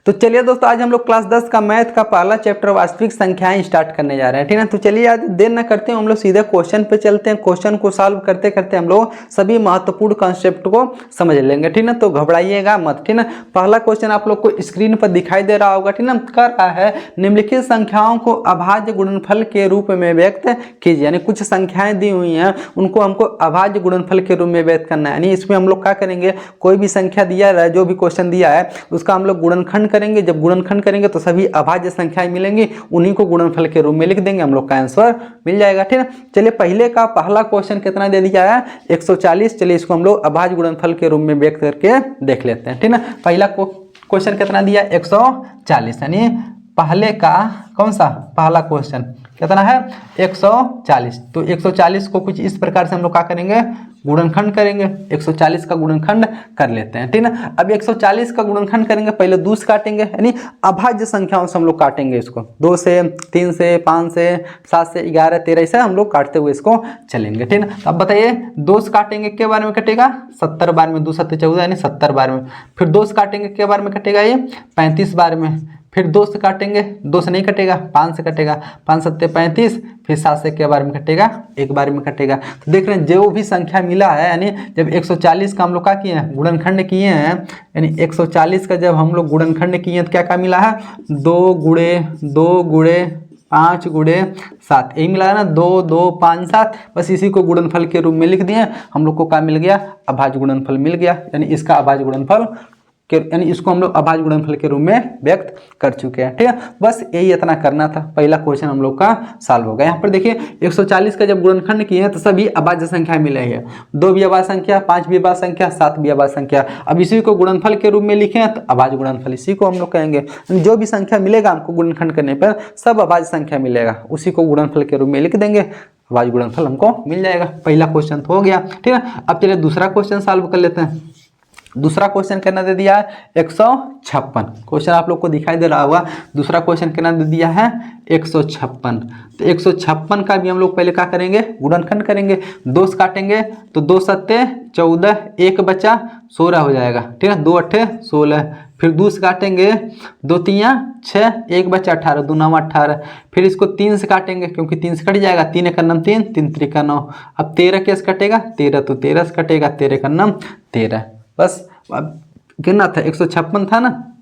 तो चलिए दोस्तों, आज हम लोग क्लास 10 का मैथ का पहला चैप्टर वास्तविक संख्याएं स्टार्ट करने जा रहे हैं, ठीक है। तो चलिए आज देर न करते हैं, हम लोग सीधे क्वेश्चन पे चलते हैं। क्वेश्चन को सॉल्व करते करते हम लोग सभी महत्वपूर्ण कॉन्सेप्ट को समझ लेंगे, ठीक है। तो घबराइएगा मत, ठीक है। पहला क्वेश्चन आप लोग को स्क्रीन पर दिखाई दे रहा होगा, ठीक है। कर रहा है निम्नलिखित संख्याओं को अभाज्य गुणनफल के रूप में व्यक्त कीजिए। यानी कुछ संख्याएं दी हुई हैं, उनको हमको अभाज्य गुणनफल के रूप में व्यक्त करना है। यानी इसमें हम लोग क्या करेंगे, कोई भी संख्या दिया है, जो भी क्वेश्चन दिया है उसका हम लोग गुणनखंड करेंगे। जब गुणनखंड करेंगे तो सभी अभाज्य संख्याएं मिलेंगी, उन्हीं को गुणनफल के रूप में लिख देंगे, हम लोग का आंसर मिल जाएगा, ठीक है। चलिए पहले का पहला क्वेश्चन कितना दे दिया है, 140। चलिए इसको हम लोग अभाज्य गुणनफल के रूप में व्यक्त करके देख लेते हैं, ठीक है। पहला क्वेश्चन कितना दिया, 140। यानी पहले का कौन सा पहला क्वेश्चन कितना है, 140। तो 140 को कुछ इस प्रकार से हम लोग क्या करेंगे, गुणनखंड करेंगे। 140 का गुणनखंड कर लेते हैं, ठीक है। अब 140 का गुणनखंड करेंगे, पहले 2 से काटेंगे, यानी अभाज्य संख्याओं से हम लोग काटेंगे इसको। 2 से, 3 से, 5 से, 7 से, 11, 13 से हम लोग काटते हुए इसको चलेंगे, ठीक है। अब बताइए 2 से काटेंगे के बार में कटेगा, 70 बार में, 2 7 14 यानी 70 बार में। फिर 2 से काटेंगे के बार में कटेगा, ये 35 बार में। फिर 2 से काटेंगे, 2 से नहीं कटेगा, 5 से कटेगा, 5 7 35। फिर 7 से के बार में कटेगा, एक बार में कटेगा। तो देख रहे हैं जो भी संख्या मिला है, यानी जब 140 का हम लोग क्या किए हैं, गुणनखंड किए हैं, यानी 140 का जब हम लोग गुणनखंड किए हैं तो क्या क्या मिला है, 2 गुणे 5 गुणे 7, यही मिला है ना, 2 2 5 7। बस इसी को गुणनफल के रूप में लिख दिए, हम लोग को क्या मिल गया, अभाज्य गुणनफल मिल गया। यानी इसका अभाज्य गुणनफल यानी इसको हम लोग अभाज्य गुणनफल के रूप में व्यक्त कर चुके हैं, ठीक है। बस यही इतना करना था, पहला क्वेश्चन हम लोग का सॉल्व हो गया। यहाँ पर देखिए 140 का जब गुणनखंड किए हैं तो सभी अभाज्य संख्या मिले हैं, 2 भी अभाज्य संख्या, 5 भी अभाज्य संख्या, 7 भी अभाज्य संख्या। अब इसी को गुणनफल के रूप में लिखे हैं तो अभाज्य गुणनफल इसी को हम लोग कहेंगे। जो भी संख्या मिलेगा हमको गुणनखंड करने पर सब अभाज्य संख्या मिलेगा, उसी को गुणनफल के रूप में लिख देंगे, अभाज्य गुणनफल हमको मिल जाएगा। पहला क्वेश्चन तो हो गया, ठीक है। अब चलिए दूसरा क्वेश्चन सॉल्व कर लेते हैं। दूसरा क्वेश्चन कितना दे दिया है, 156। क्वेश्चन आप लोग को दिखाई दे रहा होगा। दूसरा क्वेश्चन कितना दे दिया है, 156। तो 156 का भी हम लोग पहले क्या करेंगे, गुणनखंड करेंगे। 2 से काटेंगे तो 2 7 14, एक बचा 16 हो जाएगा, ठीक है। 2 8 16। फिर 2 से काटेंगे, 2 3 6, एक बचा 18, 2 9 18। फिर इसको 3 से काटेंगे, क्योंकि 3 से कट जाएगा, 3 एक 9 3, 3 3 9। अब 13 कैसे कटेगा, 13 तो 13 से कटेगा, 13 का 9 13। बस अब कितना था, 156 था ना।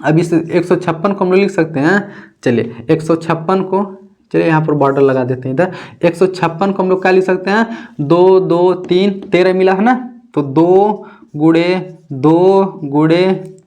अब इस 156 को हम लोग लिख सकते हैं। चलिए 156 को, चलिए यहाँ पर बॉर्डर लगा देते हैं इधर। 156 को हम लोग क्या लिख सकते हैं, 2 2 3 13 मिला है ना, तो 2 गुणे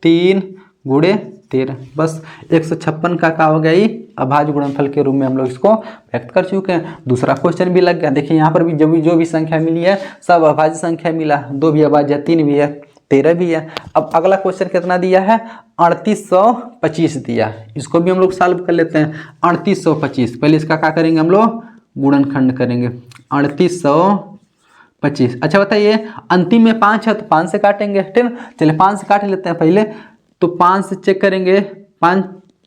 3 गुणे 13। बस 156 का हो गया ही अभाज्य गुणनफल के रूप में हम लोग इसको व्यक्त कर चुके हैं। दूसरा क्वेश्चन भी लग गया। देखिए यहाँ पर भी जो भी संख्या मिली है सब अभाज्य संख्या मिला, 2 भी अभाज्य, 3 भी है, 13 भी है। अब अगला क्वेश्चन कितना दिया है, 3825 दिया है। इसको भी हम लोग सॉल्व कर लेते हैं। 3825, पहले इसका क्या करेंगे, हम लोग गुणनखंड करेंगे। 3825। अच्छा बताइए, अंतिम में 5 है तो 5 से काटेंगे, ठीक है। चलिए 5 से काट लेते हैं पहले। तो 5 से चेक करेंगे, 5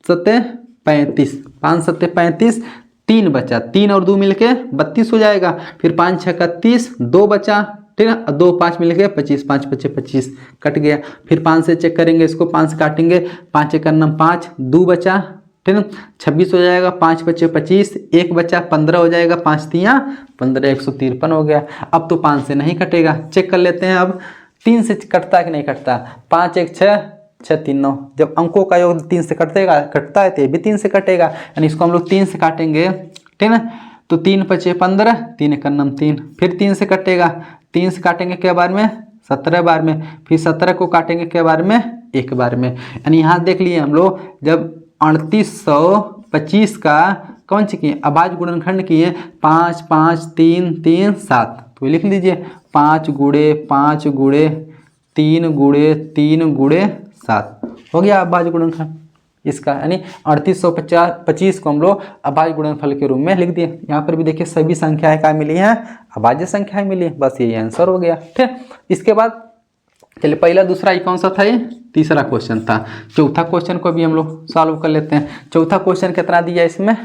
7 35, 5 7 35, 3 बचा, 3 और 2 मिलके 32 हो जाएगा। फिर 5 6 31, 2 बचा, ठीक है। 2 5 मिलके 25, 5 5 25 कट गया। फिर 5 से चेक करेंगे, इसको 5 से काटेंगे, 5 1 9 5, 2 बचा, ठीक है, 26 हो जाएगा। 5 बचे 25, 1 बचा, 15 हो जाएगा, 5 3 15, 153 हो गया। अब तो 5 से नहीं कटेगा, चेक कर लेते हैं। अब 3 से कटता है कि नहीं कटता, 5 1 6 6 3 9। जब अंकों का योग 3 से कटता है तो ये भी 3 से कटेगा, यानी इसको हम लोग 3 से काटेंगे, ठीक है। तो 3 5 15, 3 1 9 3। फिर 3 से कटेगा, 3 से काटेंगे क्या बार में, 17 बार में। फिर 17 को काटेंगे क्या बार में, एक बार में। यानी यहाँ देख लिए हम लोग, जब 3825 का कौन सी किए, अभाज्य गुणनखंड किए, 5 5 3 3 7। तो लिख लीजिए 5 गुणे 5 गुणे 3 गुणे 3 गुणे 7 हो गया अभाज्य गुणनखंड इसका। यानी 3825 को हम लोग अभाज्य गुणनफल के रूप में लिख दिए। यहाँ पर भी देखिए सभी संख्याएं क्या मिली हैं, अभाज्य संख्याएं मिली। बस यही आंसर हो गया, ठीक। इसके बाद चलिए पहला दूसरा ये कौन सा था, ये तीसरा क्वेश्चन था। चौथा क्वेश्चन को भी हम लोग सॉल्व कर लेते हैं। चौथा क्वेश्चन कितना दिया इसमें,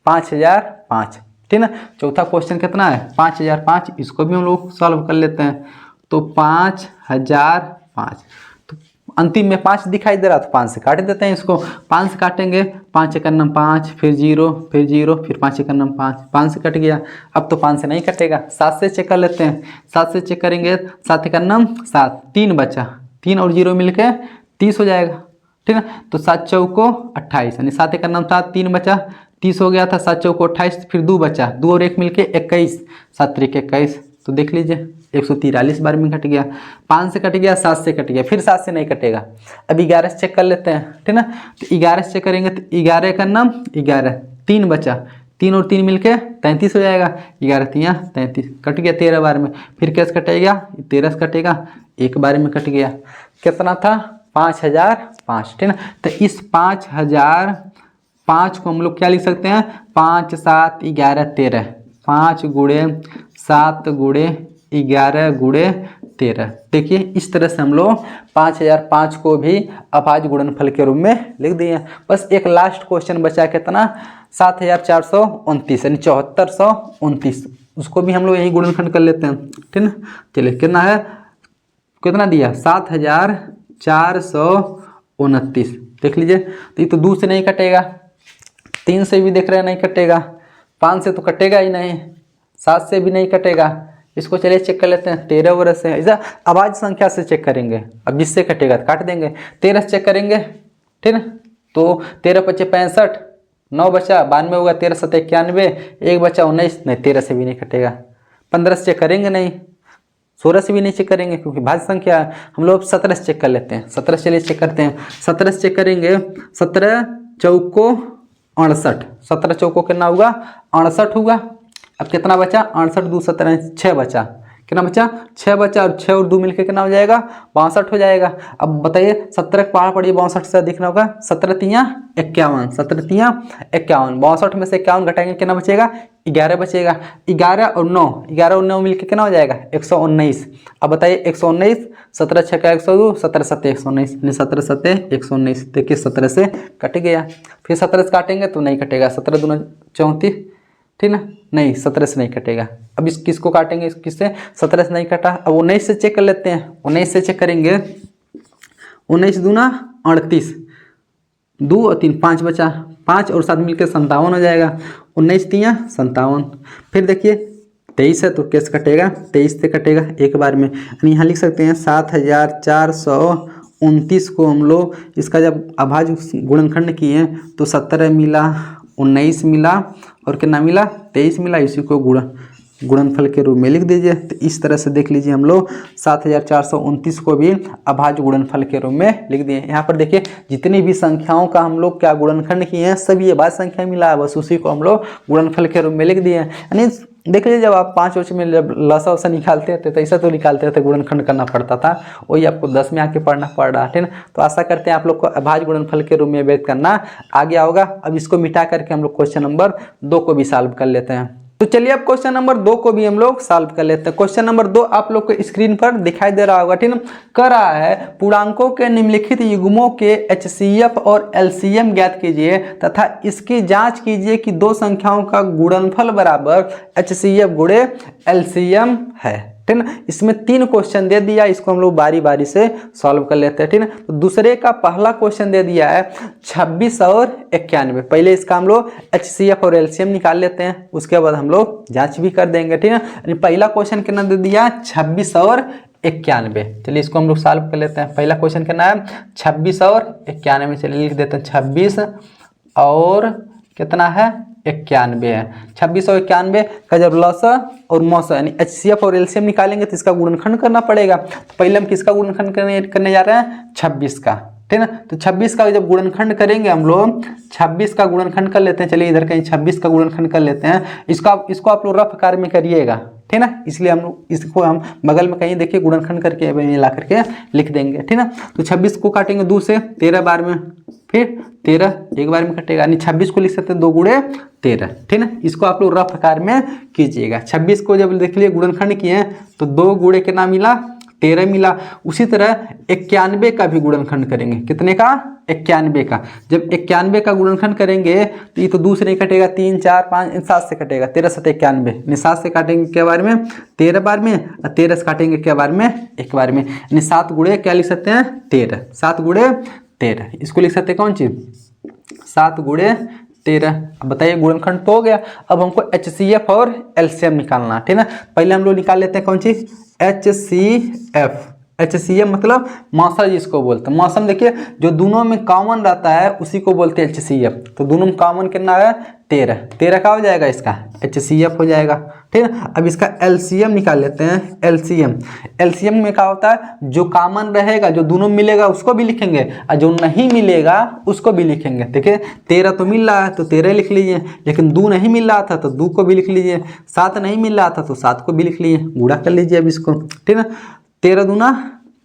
5005, ठीक ना। चौथा क्वेश्चन कितना है, 5005। इसको भी हम लोग सॉल्व कर लेते हैं। तो 5005, तो अंतिम में 5 दिखाई दे रहा तो 5 से काट देते हैं इसको। 5 से काटेंगे, 5 एक नम 5, फिर 0, फिर 0, फिर 5 एक नम 5, 5 से कट गया। अब तो 5 से नहीं कटेगा, 7 से चेक कर लेते हैं। 7 से चेक करेंगे, 7 एक नम 7, 3 बचा, 3 और 0 मिलके 30 हो जाएगा, ठीक है। तो 7 चौको 28, यानी 7 एक नम 7, 3 बचा, 30 हो गया था। 7 चौको 28, फिर 2 बचा, 2 और 1 मिलके 21, 7 त्रिक 21, तो देख लीजिए 143 बार में कट गया। 5 से कट गया, 7 से कट गया, फिर 7 से नहीं कटेगा। अब 11 से चेक कर लेते हैं, ठीक ना। तो 11 से चेक करेंगे तो 11 का नाम 11, 3 बचा, 3 और 3 मिलके 33 हो जाएगा। 11 3 33, कट गया 13 बार में। फिर कैसे कटेगा, 13 से कटेगा, एक बार में कट गया। कितना था, 5005, ठीक ना। तो इस 5005 को हम लोग क्या लिख सकते हैं, 5 7 11 13, 5 गुणे 7 गुणे 11 गुणे 13। देखिए इस तरह से हम लोग 5005 को भी अभाज्य गुणनफल के रूप में लिख दिए। बस एक लास्ट क्वेश्चन बचा, कितना, 7429, यानी 7429, उसको भी हम लोग यही गुणनखंड कर लेते हैं, ठीक ना। चलिए कितना है, कितना दिया, 7429, देख लीजिए। तो ये तो 2 से नहीं कटेगा, 3 से भी देख रहे हैं नहीं कटेगा, 5 से तो कटेगा ही नहीं, 7 से भी नहीं कटेगा। इसको चलिए चेक कर लेते हैं, 13 वर्ष से, ऐसा अभाज्य संख्या से चेक करेंगे। अब जिससे कटेगा तो काट देंगे। 13 से चेक करेंगे, ठीक है। तो 13 पच्चे 65, 9 बचा, 92 होगा, 13 सत्ते 91, 1 बचा 19, नहीं 13 से भी नहीं कटेगा। 15 से चेक करेंगे नहीं, 16 से भी नहीं चेक करेंगे क्योंकि भाज्य संख्या। हम लोग 17 से चेक कर लेते हैं, 17 से चलिए चेक करते हैं। 17 से चेक करेंगे, 17 चौको 68, 17 चौको कितना होगा, 68 होगा। अब कितना बचा, 68 2 17, 6 बचा, कितना बचा, 6 बचा, और 6 और 2 मिलके कितना हो जाएगा, 62 हो जाएगा। अब बताइए 17 का पहाड़ पड़िए 62 से दिखना होगा, 17 3 51, 17 3 51, 62 में से 51 घटाएंगे कितना बचेगा, 11 बचेगा। 11 और 9, 11 और 9 मिलके कितना हो जाएगा, 119। अब बताइए 119, 17 6 का 102, 17 7 119, 17 7 119। देखिए 17 से कट गया। फिर 17 से काटेंगे तो नहीं कटेगा, 17 दूना 34, ठीक ना, नहीं 17 से नहीं कटेगा। अब इस किसको काटेंगे, किससे, 17 से नहीं कटा। अब 19 से चेक कर लेते हैं, 19 से चेक करेंगे, 19 दूना 38, 2 और 3 5 बचा, 5 और 7 मिलकर 57 हो जाएगा। 19 3 57। फिर देखिए 23 है तो कैसे कटेगा, 23 से कटेगा एक बार में। यहाँ लिख सकते हैं 7429 को हम लोग इसका जब अभाज्य गुणनखंड किए तो 17 मिला, 19 मिला और कितना मिला, 23 मिला। इसी को गुणनफल के रूप में लिख दीजिए। तो इस तरह से देख लीजिए हम लोग 7429 को भी अभाज्य गुणनफल के रूप में लिख दिए। यहाँ पर देखिए जितनी भी संख्याओं का हम लोग क्या गुणनखंड किए हैं सभी अभाज्य संख्या मिला है, बस उसी को हम लोग गुणनफल के रूप में लिख दिए। यानी देख लीजिए जब आप 5 वर्ष में जब लसा वसा निकालते थे तो ऐसा तो निकालते थे, गुणनखंड करना पड़ता था, वही आपको 10 में आके पढ़ना पड़ रहा है, ठीक ना। तो आशा करते हैं आप लोग को अभाज्य गुणनफल के रूप में व्यक्त करना आ गया होगा। अब इसको मिटा करके हम लोग क्वेश्चन नंबर 2 को भी सॉल्व कर लेते हैं। तो चलिए अब क्वेश्चन नंबर 2 को भी हम लोग सॉल्व कर लेते हैं। क्वेश्चन नंबर 2 आप लोग को स्क्रीन पर दिखाई दे रहा होगा, ठीक ना। कर रहा है पूर्णांकों के निम्नलिखित युग्मों के HCF और LCM ज्ञात कीजिए तथा इसकी जांच कीजिए कि दो संख्याओं का गुणनफल बराबर HCF गुणे LCM है, ठीक ना। इसमें 3 क्वेश्चन दे दिया, इसको हम लोग बारी बारी से सॉल्व कर लेते हैं, ठीक ना। तो दूसरे का पहला क्वेश्चन दे दिया है 26 और 91। पहले इसका हम लोग HCF और LCM निकाल लेते हैं, उसके बाद हम लोग जांच भी कर देंगे, ठीक है। पहला क्वेश्चन कितना दे दिया, 26 और 91। चलिए इसको हम लोग सॉल्व कर लेते हैं। पहला क्वेश्चन कितना है, 26 और 91। चलिए लिख देते हैं 26 और कितना है, 91 है। 26 और 91 का जब लसा और मौसा यानी HCF और LCM निकालेंगे तो इसका गुणनखंड करना पड़ेगा। तो पहले हम किसका गुणनखंड करने जा रहे हैं, 26 का, ठीक ना। तो 26 का जब गुणनखंड करेंगे हम लोग, 26 का गुणनखंड कर लेते हैं। चलिए इधर कहीं 26 का गुणनखंड कर लेते हैं। इसको आप लोग रफ आकार में करिएगा, ठीक ना। इसलिए हम लोग इसको हम बगल में कहीं देखिए गुणनखंड करके मिला करके लिख देंगे, ठीक ना। तो 26 को काटेंगे 2 से 13 बार में, फिर 13 एक बार में कटेगा, यानी 26 को लिख सकते हैं 2 गुणे 13, ठीक ना। इसको आप लोग रफ आकार में कीजिएगा। 26 को जब देख लिए गुणनखंड किए तो 2 गुणे कितना मिला, 13 मिला। उसी तरह 91 का भी गुणनखंड करेंगे, कितने का? 91 का। जब 91 का गुणनखंड करेंगे तो ये तो 2 से नहीं कटेगा, 3 4 5 7 से कटेगा, 13 7 91, 7 से काटेंगे क्या बार में? 13 बार में, और 13 से काटेंगे क्या बार में? एक बार में, यानी 7 गुणे क्या लिख सकते हैं? 13, 7 गुणे 13, इसको लिख सकते हैं कौन चीज? 7 गुणे 13। अब बताइए गुणनखंड तो हो गया, अब हमको HCF और LCM निकालना है, ठीक है। पहले हम लोग निकाल लेते हैं कौन चीज? HCF। HCF मतलब मौसा जिसको बोलते हैं। मौसम देखिए जो दोनों में कॉमन रहता है उसी को बोलते हैं HCF। तो दोनों में कॉमन कितना है? 13। 13 का हो जाएगा इसका HCF हो जाएगा, ठीक है। अब इसका LCM निकाल लेते हैं। LCM में क्या होता है? जो कॉमन रहेगा, जो दोनों मिलेगा उसको भी लिखेंगे, और जो नहीं मिलेगा उसको भी लिखेंगे। देखिए 13 तो मिल रहा है तो 13 लिख लीजिए, लेकिन 2 नहीं मिल रहा था तो 2 को भी लिख लीजिए, 7 नहीं मिल रहा था तो 7 को भी लिख लीजिए। गुणा कर लीजिए अब इसको, ठीक है। 13 दूना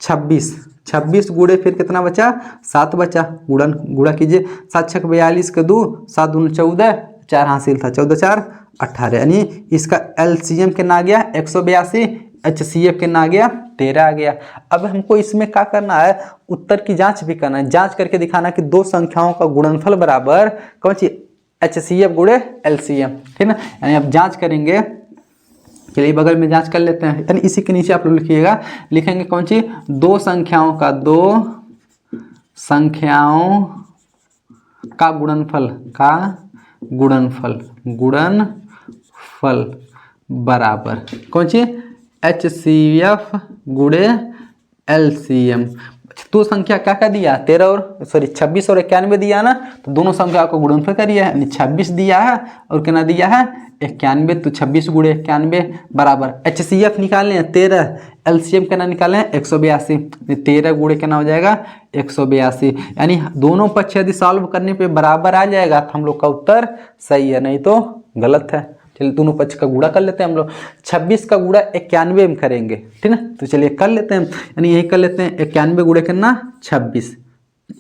26, 26 गुणे फिर कितना बचा? 7 बचा। गुणा कीजिए, 7 6 42 के 2, 7 दूना 14, 4 हासिल था, 14 4 18, यानी इसका LCM कितना आ गया? 182, HCF कितना आ गया? 13 आ गया। अब हमको इसमें क्या करना है? उत्तर की जांच भी करना है, जांच करके दिखाना कि दो संख्याओं का गुणनफल बराबर कौन सी? HCF गुणे LCM, ठीक है। यानी अब जांच करेंगे, चलिए बगल में जांच कर लेते हैं। यानी इसी के नीचे आप लोग लिखिएगा, लिखेंगे कौन सी? दो संख्याओं का गुणनफल बराबर कौन सी? HCF गुणे LCM। दो संख्या क्या दिया? 13 और 26 और 91 दिया ना, तो दोनों संख्या को गुणनफल करिए, यानी 26 दिया है और कितना दिया है? 91, तो 26 गुणे 91 बराबर HCF निकालें 13, LCM कितना निकालें? 182, 13 गुणे कितना हो जाएगा? 182। यानी दोनों पक्ष यदि सॉल्व करने पे बराबर आ जाएगा तो हम लोग का उत्तर सही है, नहीं तो गलत है। चलिए दोनों पक्ष का गुणा कर लेते हैं हम लोग। 26 का गुणा 91 में करेंगे, ठीक है। तो चलिए कर लेते हैं, यानी यही कर लेते हैं। 91 गुणे करना 26,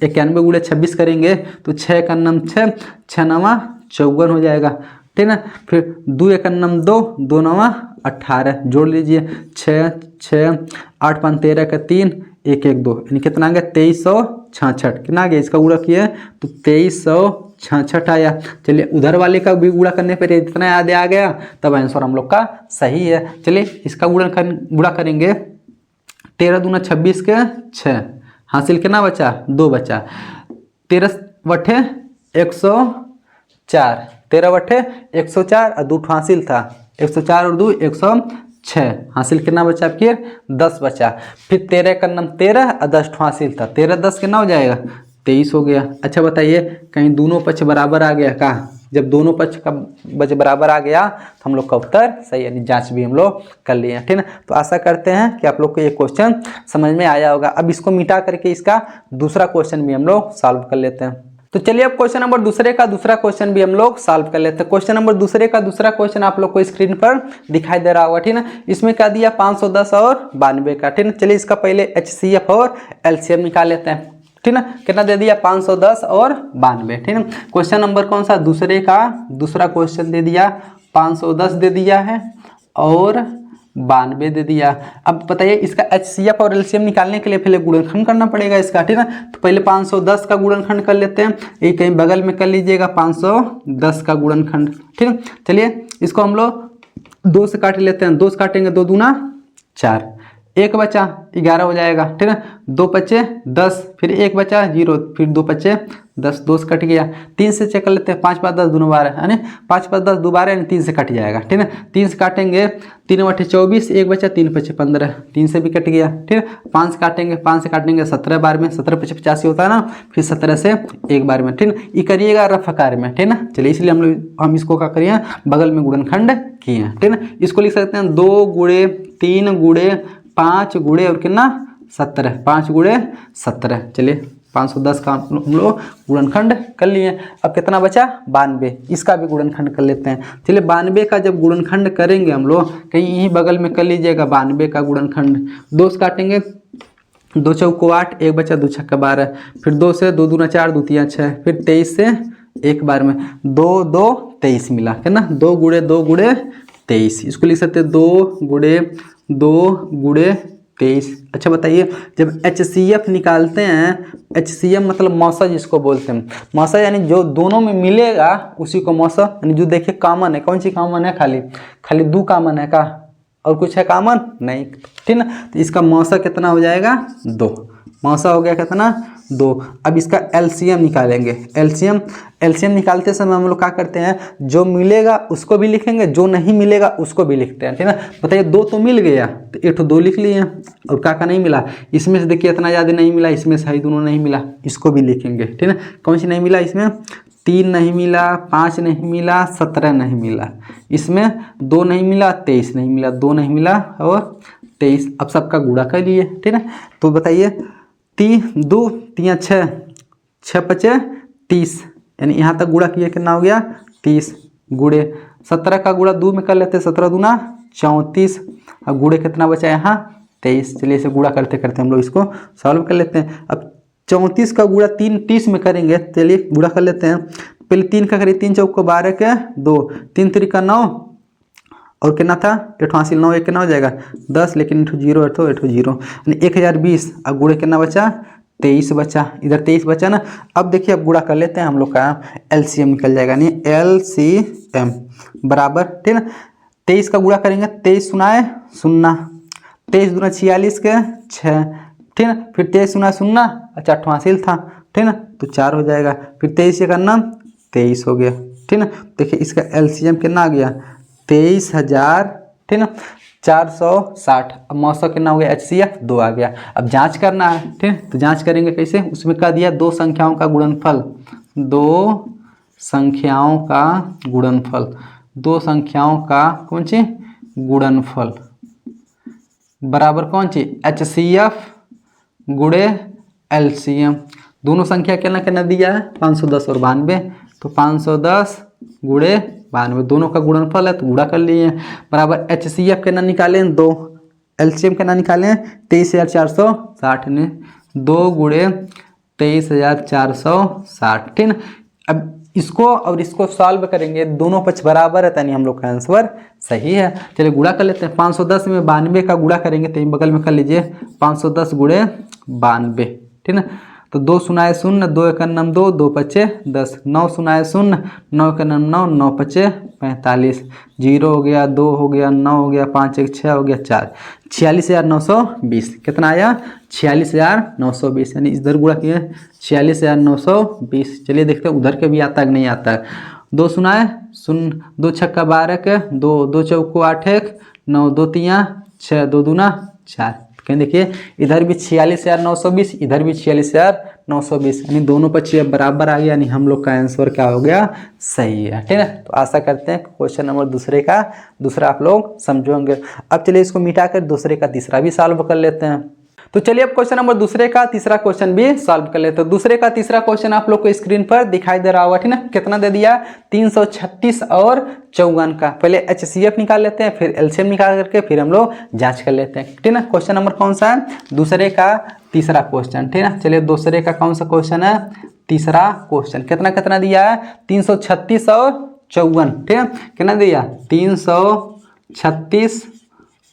91 गुणे 26 करेंगे तो 6 का नम 6, 6 9 54 हो जाएगा, ठीक है। फिर 2 1 नम 2, 2 9 18, जोड़ लीजिए 6 6 8 5 13 का 3, 1 1 2, यानी कितना आ गया? 2366। कितना आ गया? इसका गुणा किया तो 2366 आया। चलिए उधर वाले का भी गुणा करने पर इतना याद आ गया, तब आंसर हम लोग का सही है। चलिए इसका गुणा करेंगे, 13 दूना 26 के 6, हासिल कितना बचा? 2 बचा। 13 बटे 104, 13 बटे 104 और 2 हासिल था, 104 और 2 106, हासिल कितना बचा? फिर 10 बचा। फिर 13 का नम 13 और 10 हासिल था, 13 10 कितना हो जाएगा? 23 हो गया। अच्छा बताइए कहीं दोनों पक्ष बराबर आ गया का? जब दोनों पक्ष का बराबर आ गया तो हम लोग का उत्तर सही, यानी जांच भी हम लोग कर लिए, ठीक है। तो आशा करते हैं कि आप लोग को ये क्वेश्चन समझ में आया होगा। अब इसको मिटा करके इसका दूसरा क्वेश्चन भी हम लोग सॉल्व कर लेते हैं। तो चलिए अब क्वेश्चन नंबर दूसरे का दूसरा क्वेश्चन भी हम लोग सॉल्व कर लेते हैं। क्वेश्चन नंबर दूसरे का दूसरा क्वेश्चन आप लोग को स्क्रीन पर दिखाई दे रहा होगा, ठीक है। इसमें क्या दिया? 510 और 92 का, ठीक है। चलिए इसका पहले HCF और LCM निकाल लेते हैं, ठीक है। कितना दे दिया? 510 और 92, ठीक है। क्वेश्चन नंबर कौन सा? दूसरे का दूसरा क्वेश्चन दे दिया, 510 दे दिया है और 92 दे दिया। अब बताइए इसका HCF और LCM निकालने के लिए पहले गुणनखंड करना पड़ेगा इसका, ठीक है। तो पहले 510 का गुणनखंड कर लेते हैं, ये कहीं बगल में कर लीजिएगा, 510 का गुणनखंड, ठीक है। चलिए इसको हम लोग 2 से काट लेते हैं, 2 से काटेंगे 2 दूना 4, 1 बचा 11 हो जाएगा, ठीक है। 2 बचे 10, फिर 1 बचा 0, फिर 2 बचे 10, 2 से कट गया। 3 से चेक कर लेते हैं, 5 5 10 2 12, यानी 5 5 10 2 12, यानी 3 से कट जाएगा, ठीक है। 3 से काटेंगे 3 बटे 24, 1 बचा 3 बचे 15, 3 से भी कट गया, ठीक है। 5 से काटेंगे, 5 से काटेंगे 17 बार में, 17 पचे 85 होता है ना, फिर 17 से 1 बार में, ठीक है। ये करिएगा रफ आकार में, ठीक है ना। चलिए इसलिए हम इसको क्या करिए? बगल में गुणनखंड किए, ठीक है। इसको लिख सकते हैं 2 गुणे 3 गुणे 5 गुणे और कितना 17, 5 गुणे 17। चलिए 510 का हम लोग गुणनखंड कर लिए। अब कितना बचा? 92, इसका भी गुणनखंड कर लेते हैं। चलिए 92 का जब गुणनखंड करेंगे हम लोग, कहीं यहीं बगल में कर लीजिएगा 92 का गुणनखंड। 2 से काटेंगे, 2 चौको 8, 1 बचा 2 छक्का 12, फिर 2 से 2 दूना 4, 2 3 6, फिर 23 से 1 बार में 2 2 23 मिला, है ना। 2 गुणे 2 गुणे 23, इसको लिख सकते हैं 2 गुणे 2 गुणे 23, अच्छा बताइए, जब HCF निकालते हैं, HCF मतलब मौसा जिसको बोलते हैं, मौसा यानी जो दोनों में मिलेगा उसी को मौसा, यानी जो देखिए कॉमन है, कौन सी कॉमन है, खाली खाली दो कॉमन है का, और कुछ है कॉमन नहीं, ठीक ना। तो इसका मौसा कितना हो जाएगा, 2, मौसा हो गया कितना, 2। अब इसका LCM निकालेंगे। LCM निकालते समय हम लोग क्या करते हैं, जो मिलेगा उसको भी लिखेंगे, जो नहीं मिलेगा उसको भी लिखते हैं, ठीक ना। बताइए 2 तो मिल गया तो 1 2 लिख लिए, और का नहीं मिला, इसमें से देखिए इतना ज़्यादा नहीं मिला, इसमें से दोनों नहीं मिला, इसको भी लिखेंगे, ठीक ना। कौन सी नहीं मिला, इसमें 3 नहीं मिला, 5 नहीं मिला, 17 नहीं मिला, इसमें 2 नहीं मिला, 23 नहीं मिला, 2 नहीं मिला और 23। अब सबका गुणा कर लिए, ठीक है। तो बताइए 2 3 6, 6 5 30, यानी यहाँ तक गुणा किए कितना हो गया, 30 गुणे 17 का गुणा 2 में कर लेते हैं, 17 दूना 34, अब गुणे कितना बचा यहाँ 23। चलिए इसे गुणा करते करते हम लोग इसको सॉल्व कर लेते हैं। अब 34 का गुणा 3 30 में करेंगे, चलिए गुणा कर लेते हैं। पहले 3 का करिए, 3 चौक को 12 के 2, 3 3 का 9, और कितना था 8 हासिल, 9 1 कितना हो जाएगा 10, लेकिन 0 8 0, यानी 1020। अब गुणे कितना बचा, 23 बचा, इधर 23 बचा ना। अब देखिए अब गुणा कर लेते हैं हम लोग का, LCM निकल जाएगा, नहीं LCM बराबर, ठीक है। 23 का गुणा करेंगे, 23 सुनाए 0, 23 दूना 46 के 6, ठीक है। फिर 23 सुना 0, अच्छा 8 हासिल था, ठीक है, तो 4 हो जाएगा। फिर 23 से करना 23 हो गया, ठीक है। देखिए इसका LCM कितना आ गया, 23,000, ठीक है 460। अब मौसा कितना हो गया, HCF 2 आ गया। अब जांच करना है, ठीक है, तो जांच करेंगे कैसे, उसमें कह दिया 2 संख्याओं का गुणनफल, 2 संख्याओं का गुणनफल, 2 संख्याओं का कौन सी गुणनफल बराबर कौन सी, HCF गुणे LCM। दोनों संख्या कितना कितना दिया है, 510 और 92, तो 510 गुणे 92, दोनों का गुणनफल है तो गुणा कर लिए बराबर। HCF कितना निकाले 2, LCM कितना निकाले 23,460 ने 2 गुणे 23,460, ठीक है। अब इसको और इसको सॉल्व करेंगे, दोनों पक्ष बराबर है, यानी हम लोग का आंसर सही है। चलिए गुणा कर लेते हैं, 510 में 92 का गुणा करेंगे, तो बगल में कर लीजिए 510 गुणे 92, ठीक है। तो 2 सुनाए 0, 2 1 9 2, 2 5 10, 9 सुनाए 0, 9 1 9 9 5 45, 0 हो गया, 2 हो गया, 9 हो गया, 5 1 6 हो गया, 4, 46,920 कितना आया, 46,920, यानी इधर गुणा किए 46,920। चलिए देखते हैं उधर के भी आता है कि नहीं आता है। 2 सुनाए 0, 2 छक्का 12 के 2, 2 चौको 8 1 9, 2 3 6, 2 दूना 4। कहीं देखिए इधर भी 46,920, इधर भी 46,920, यानी दोनों पक्ष बराबर आ गया, यानी हम लोग का आंसर क्या हो गया, सही है, ठीक है। तो आशा करते हैं क्वेश्चन नंबर दूसरा आप लोग समझोगे। अब चलिए इसको मिटा कर दूसरे का तीसरा भी सॉल्व कर लेते हैं। तो चलिए अब क्वेश्चन नंबर दूसरे का तीसरा क्वेश्चन भी सॉल्व कर लेते हैं। दूसरे का तीसरा क्वेश्चन आप लोग को स्क्रीन पर दिखाई दे रहा होगा, ठीक ना। कितना दे दिया, 336 और 54 का। पहले HCF निकाल लेते हैं, फिर LCM निकाल करके फिर हम लोग जांच कर लेते हैं, ठीक ना। क्वेश्चन नंबर कौन सा है, दूसरे का तीसरा क्वेश्चन, ठीक ना। चलिए दूसरे का कौन सा क्वेश्चन है, तीसरा क्वेश्चन। कितना कितना दिया है, 336 और 54, ठीक है। कितना दिया, 336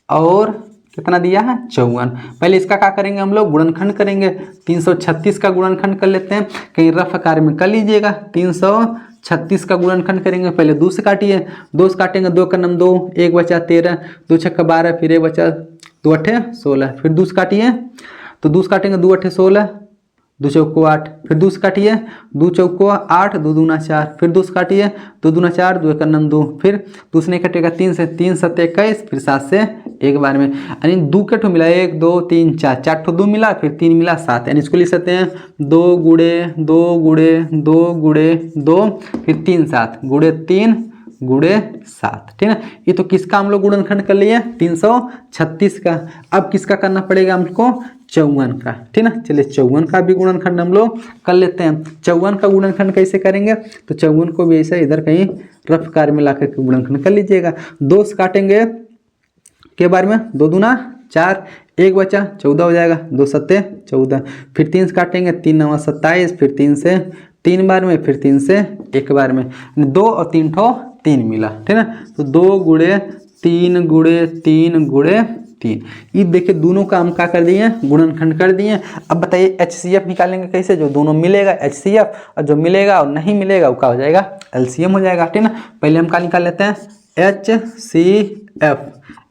और कितना दिया है, 54। पहले इसका क्या करेंगे हम लोग, गुणनखंड करेंगे। 336 का गुणनखंड कर लेते हैं, कहीं रफ आकार में कर लीजिएगा। 336 का गुणनखंड करेंगे, पहले 2 से काटिए, 2 से काटेंगे, 2 का नम 2, 1 बचा 13, 2 छक्का 12, फिर 1 बचा 2 8 16, फिर 2 से काटिए, तो 2 से काटेंगे 2 8 16, 2 चौको 8, फिर 2 से काटिए, 2 चौको 8, 2 दूना 4, फिर 2 से काटिए, 2 दूना 4, 2 1 9 2, फिर 2 से नहीं कटेगा 3 से, 3 7 21, फिर 7 से एक बार में, यानी 2 के ठो मिला, 1 2 3 4, 4 ठो 2 मिला, फिर 3 मिला 7, यानी इसको लिख सकते हैं 2 गुणे 2 गुणे 2 गुणे 2, फिर 3 7 गुणे 3 गुणे 7, ठीक है। ये तो किसका हम लोग गुणनखंड कर लिए, 336 का। अब किसका करना पड़ेगा हमको, 54 का, ठीक है। चलिए 54 का भी गुणनखंड हम लोग कर लेते हैं। 54 का गुणनखंड कैसे करेंगे, तो 54 को भी ऐसे इधर कहीं रफ कार में ला करके गुणनखंड कर लीजिएगा। 2 से काटेंगे के बार में, 2 दूना 4, 1 बचा 14 हो जाएगा, 2 7 14, फिर 3 से काटेंगे, 3 9 27, फिर 3 से 3 बार में, फिर 3 से एक बार में, 2 और 3 ठो 3 मिला, ठीक है। तो 2 गुणे 3 गुणे 3 गुणे 3। ये देखिए दोनों का हम क्या कर दिए, गुणनखंड कर दिए। अब बताइए HCF निकालेंगे कैसे, जो दोनों मिलेगा HCF और जो मिलेगा और नहीं मिलेगा वो क्या हो जाएगा, LCM हो जाएगा, ठीक ना। पहले हम क्या निकाल लेते हैं, HCF।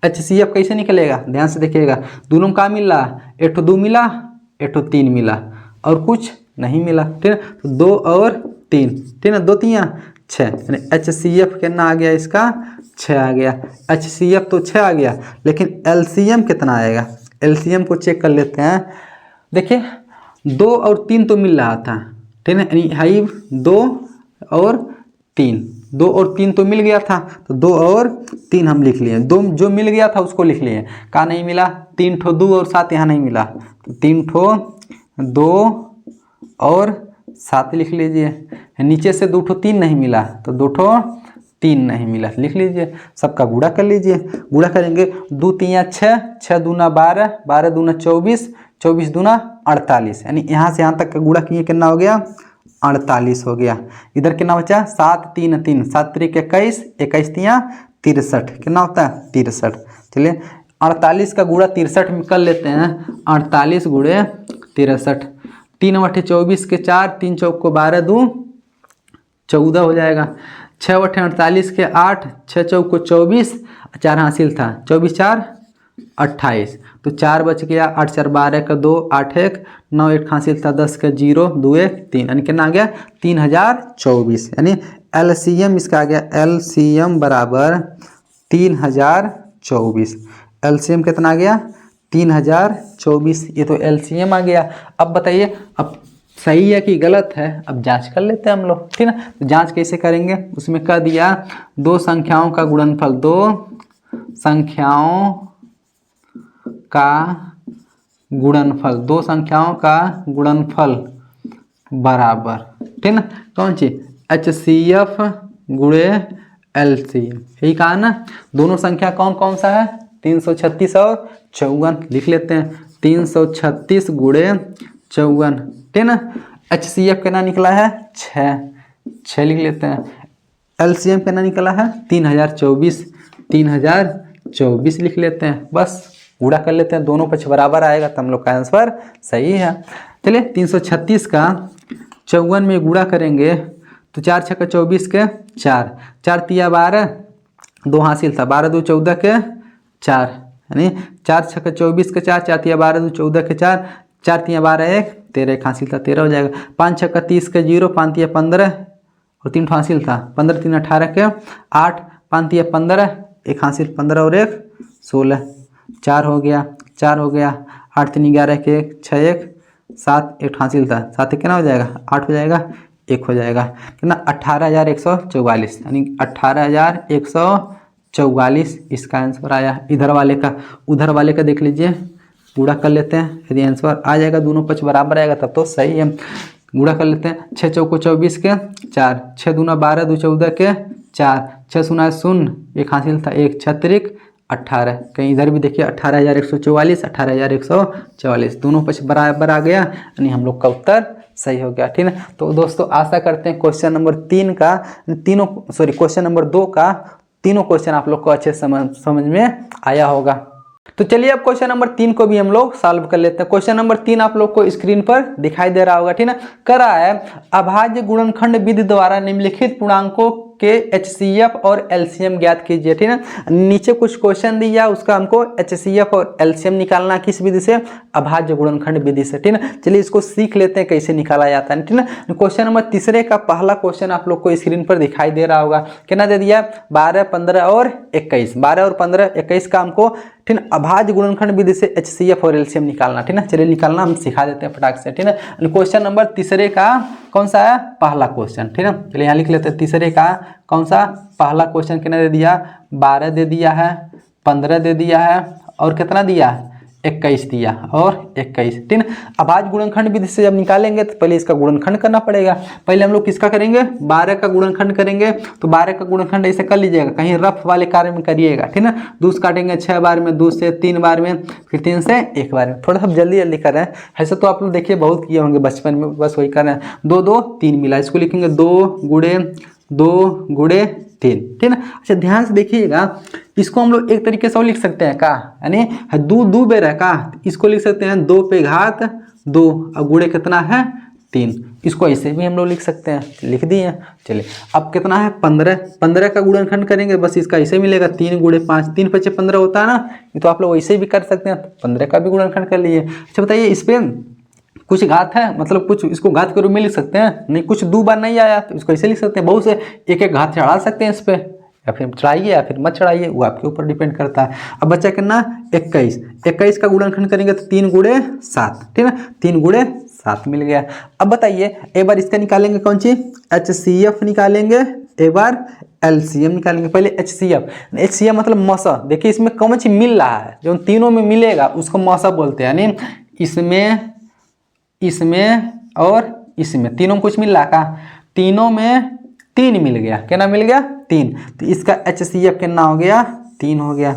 HCF कैसे निकलेगा, ध्यान से देखिएगा, दोनों में क्या मिला, एक तो 2 मिला, एक तो 3 मिला और कुछ नहीं मिला, ठीक है। तो 2 और 3, ठीक है, 2 3 6, यानी HCF कितना आ गया इसका, 6 आ गया। HCF तो 6 आ गया, लेकिन LCM कितना आएगा, LCM को चेक कर लेते हैं। देखिए 2 और 3 तो मिल रहा था, ठीक है, यानी हाई 2 और 3, 2 और 3 तो मिल गया था, तो 2 और 3 हम लिख लिए, 2 जो मिल गया था उसको लिख लिए। कहाँ नहीं मिला, 3 ठो 2 और 7 यहाँ नहीं मिला, तो 3 ठो 2 और 7 लिख लीजिए। नीचे से 2 ठो 3 नहीं मिला, तो 2 ठो 3 नहीं मिला, लिख लीजिए। सबका गुणा कर लीजिए, गुणा करेंगे, 2 3 6, 6 दूना 12, 12 दूना 24, 24 दूना 48, यानी यहाँ से यहाँ तक का गुणा किए कितना हो गया, 48 हो गया। इधर कितना बचा, 7 3 3, 7 3 21, 21 3 63, कितना होता है 63। चलिए 48 का गुणा 63 में कर लेते हैं, 48 गुणे 63, 3 बटे 24 के 4, 3 चौक को 12 2 14 हो जाएगा, 6 बटे 48 के 8, 6 चौक को 24, 4 हासिल था, 24 4 28, तो 4 बच गया, 8 4 12 का 2, 8 1 9, 1 हासिल था 10 का 0 2 1 3, यानी कितना आ गया 3024, यानी LCM इसका आ गया, LCM बराबर 3024। LCM कितना आ गया 3024, ये तो LCM आ गया। अब बताइए अब सही है कि गलत है, अब जांच कर लेते हैं हम लोग, ठीक है। तो जांच कैसे करेंगे, उसमें कह दिया 2 संख्याओं का गुणनफल, 2 संख्याओं का गुणनफल, 2 संख्याओं का गुणनफल बराबर, ठीक ना, कौन चीज, HCF गुणे LCM, यही कहा ना। दोनों संख्या कौन कौन सा है, 336 और 54, लिख लेते हैं, 336 गुणे 54, ठीक ना। HCF कितना निकला है 6 लिख लेते हैं। LCM कितना निकला है 3024 लिख लेते हैं। बस गुणा कर लेते हैं, दोनों पक्ष बराबर आएगा तो हम लोग का आंसर सही है। चलिए 336 का 54 में गुणा करेंगे तो 4 6 24 के 4, 4 3 12, 2 हासिल था, 12 2 14 के 4, यानी 4 6 24 के 4, 4 3 12 2 14 के 4, 4 3 12 1 13, 1 हासिल था 13 हो जाएगा। 5 6 30 के 0, 5 3 15 और 3 हासिल था, 15 3 18 के 8, 5 3 15, 1 हासिल 15 और 1 16, 4 हो गया 4 हो गया, 8 3 11 के 1 6 1 7, 1 हासिल था, 7 कितना हो जाएगा 8 हो जाएगा, 1 हो जाएगा, कितना 18,144, यानी 18,144 इसका आंसर आया। इधर वाले का उधर वाले का देख लीजिए, गुणा कर लेते हैं, यदि आंसर आ जाएगा दोनों पक्ष बराबर आएगा तब तो सही है। गुणा कर लेते हैं, 6 चौको 24 के 4, 6 दूना 12 2 14 के 4, 6 शून्य 0, 1 हासिल था 1 6 18, कहीं इधर भी देखिए 18,144 18,144, दोनों पक्ष बराबर आ गया, यानी हम लोग का उत्तर सही हो गया, ठीक है। तो दोस्तों आशा करते हैं क्वेश्चन नंबर 3 का क्वेश्चन नंबर 2 का तीनों क्वेश्चन आप लोग को अच्छे समझ में आया होगा। तो चलिए अब क्वेश्चन नंबर 3 को भी हम लोग सॉल्व कर लेते हैं। क्वेश्चन नंबर 3 आप लोग को स्क्रीन पर दिखाई दे रहा होगा, ठीक है। करा है अभाज्य गुणनखंड विधि द्वारा निम्नलिखित पूर्णांकों के HCF और LCM ज्ञात कीजिए, ठीक है। नीचे कुछ क्वेश्चन दिया, उसका हमको HCF और LCM निकालना किस विधि से, अभाज्य गुणनखंड विधि से, ठीक है। चलिए इसको सीख लेते हैं कैसे निकाला जाता है, ठीक है। क्वेश्चन नंबर 3 का पहला क्वेश्चन आप लोग को स्क्रीन पर दिखाई दे रहा होगा, कितना दे दिया 12 15 और 21, 12 और 15 21 का हमको, ठीक है, अभाज्य गुणनखंड विधि से HCF और LCM निकालना, ठीक है। चलिए निकालना हम सिखा देते हैं फटाक से, ठीक है। क्वेश्चन नंबर 3 का कौन सा है, पहला क्वेश्चन, ठीक है। चलिए यहाँ लिख लेते हैं, 3 का कौन सा पहला क्वेश्चन कितना दे दिया, 12 दे दिया है, 15 दे दिया है और कितना दिया 21 दिया और 21, ठीक है। अभाज्य गुणनखंड विधि से जब निकालेंगे तो पहले इसका गुणनखंड करना पड़ेगा। पहले हम लोग किसका करेंगे, 12 का गुणनखंड करेंगे, तो 12 का गुणनखंड ऐसे कर लीजिएगा, कहीं रफ वाले कार्य में करिएगा, ठीक है। 2 काटेंगे 6 बार में, 2 से 3 बार में, फिर 3 से 1 बार में, थोड़ा सा जल्दी जल्दी कर रहे हैं, ऐसे तो आप लोग देखिए बहुत किए होंगे बचपन में, बस वही कर रहे हैं। 2 2 3 मिला, इसको लिखेंगे 2 गुणे 3, ठीक है। अच्छा ध्यान से देखिएगा, इसको हम लोग एक तरीके से और लिख सकते हैं का, यानी दो बेर है का, इसको लिख सकते हैं 2 पे घात 2 और गुणे कितना है 3। इसको ऐसे भी हम लोग लिख सकते हैं, लिख दिए। चलिए अब कितना है 15, 15 का गुणनखंड करेंगे बस इसका ऐसे मिलेगा 3 गुणे 5, 3 पचे 15 होता है ना, ये तो आप लोग वैसे भी कर सकते हैं, 15 का भी गुणनखंड कर लिए। अच्छा बताइए इस पर कुछ घात है, मतलब कुछ इसको घात के रूप में लिख सकते हैं, नहीं कुछ 2 बार नहीं आया तो इसको ऐसे लिख सकते हैं, बहुत से एक एक घात चढ़ा सकते हैं इस पर, या फिर चढ़ाइए या फिर मत चढ़ाइए, वो आपके ऊपर डिपेंड करता है। अब बच्चा कितना 21, 21 का गुणनखंड करेंगे तो 3 गुणे 7, ठीक है, 3 गुणे 7 मिल गया। अब बताइए एक बार इसका निकालेंगे कौन सी, HCF निकालेंगे, एक बार LCM निकालेंगे। पहले HCF मतलब मौसा, देखिए इसमें कौन सी मिल रहा है, जो तीनों में मिलेगा उसको मौसा बोलते हैं, यानी इसमें और इसमें तीनों में कुछ मिल रहा का, तीनों में 3 मिल गया, कितना मिल गया 3, तो इसका HCF कितना हो गया 3 हो गया,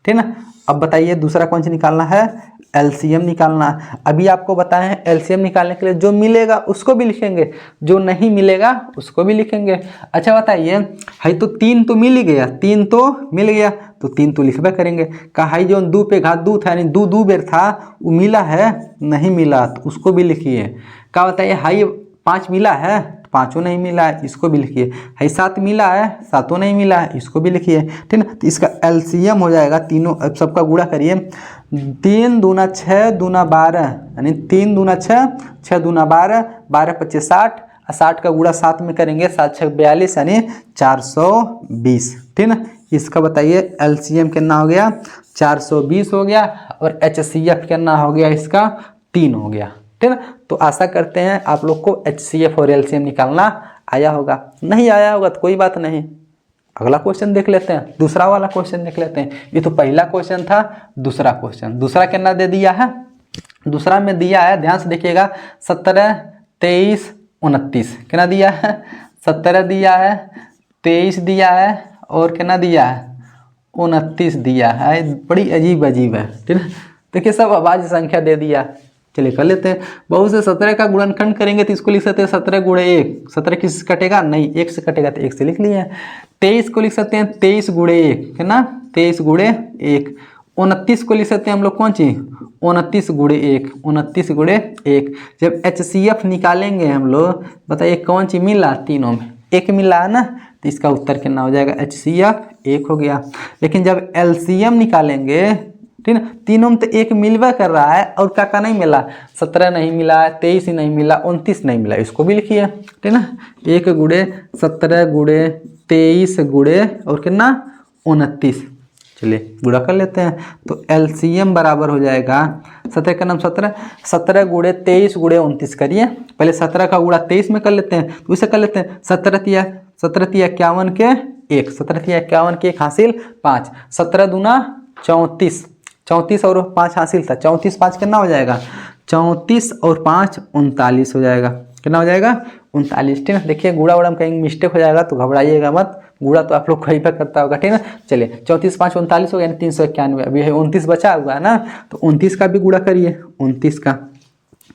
ठीक ना। अब बताइए दूसरा कौन सा निकालना है, LCM निकालना। अभी आपको बताए हैं LCM निकालने के लिए जो मिलेगा उसको भी लिखेंगे, जो नहीं मिलेगा उसको भी लिखेंगे। अच्छा बताइए है तो 3 तो मिल ही गया, 3 तो मिल गया तो 3 तो लिखबे करेंगे। कहा जो 2 पे घात 2 था, यानी 2 बेर था, वो मिला है नहीं मिला तो उसको भी लिखिए। क्या बताइए हाई 5 मिला है, 5 नहीं मिला है, इसको भी लिखिए। है 7 मिला है, 7 नहीं मिला है, इसको भी लिखिए, ठीक है। तो इसका LCM हो जाएगा तीनों, अब सबका गुणा करिए, 3 दूना 6 दूना 12, यानी 3 दूना 6, 6 दूना 12, 12 पच्चे 60, 60 का गुणा 7 में करेंगे, 7 6 42, यानी 420, ठीक है। इसका बताइए LCM कितना हो गया 420 हो गया, और HCF कितना हो गया इसका 3 हो गया, ठीक है। तो आशा करते हैं आप लोग को HCF और LCM निकालना आया होगा, नहीं आया होगा तो कोई बात नहीं, अगला क्वेश्चन देख लेते हैं, दूसरा वाला क्वेश्चन देख लेते हैं। ये तो पहला क्वेश्चन था, दूसरा क्वेश्चन, दूसरा कितना दे दिया है, दूसरा में दिया है ध्यान से देखिएगा 17 23 29, कितना दिया है 17 दिया है, 23 दिया है और कितना दिया है 29 दिया है, बड़ी अजीब है, ठीक है। देखिए सब आवाज संख्या दे दिया, चलिए कर लेते हैं। बहुत से 17 का गुणनखंड करेंगे तो इसको लिख सकते हैं 17 गुणे 1, 17 किस कटेगा नहीं 1 से कटेगा तो 1 से लिख लिए। 23 को लिख सकते हैं 23 गुणे 1, है ना 23 गुणे 1। 29 को लिख सकते हैं हम लोग कौन सी 29 गुणे 1, 29 गुणे 1। जब HCF निकालेंगे हम लोग, बताइए कौन सी मिला, तीनों में 1 मिला है ना, तो इसका उत्तर कितना हो जाएगा HCF 1 हो गया। लेकिन जब LCM निकालेंगे, ठीक है, तीनों में तो 1 मिलवा कर रहा है और क्या नहीं मिला, 17 नहीं मिला, 23 नहीं मिला, 29 नहीं मिला, इसको भी लिखिए, ठीक है ना। 1 गुणे 17 गुणे 23 गुणे और कितना 29, चलिए गुणा कर लेते हैं। तो LCM बराबर हो जाएगा 17 का नाम 17, 17 गुणे 23 गुणे 29 करिए। पहले 17 का गुणा 23 में कर लेते हैं, तो इसे कर लेते हैं 17 तिया 51 के 1, 17 तिया 51 के 1 हासिल 5, 17 दूना 34, 34 और 5 हासिल था, 34 5 कितना हो जाएगा 34 और 5 39 हो जाएगा, कितना हो जाएगा 39, ठीक है। देखिए गुणा उड़ा में कहीं मिस्टेक हो जाएगा तो घबराइएगा मत, गुणा तो आप लोग कहीं पर करता होगा, ठीक है ना। चलिए 34 5 39 हो गया, 391, अभी है 29 बचा हुआ है ना, तो 29 का भी गुणा करिए, 29 का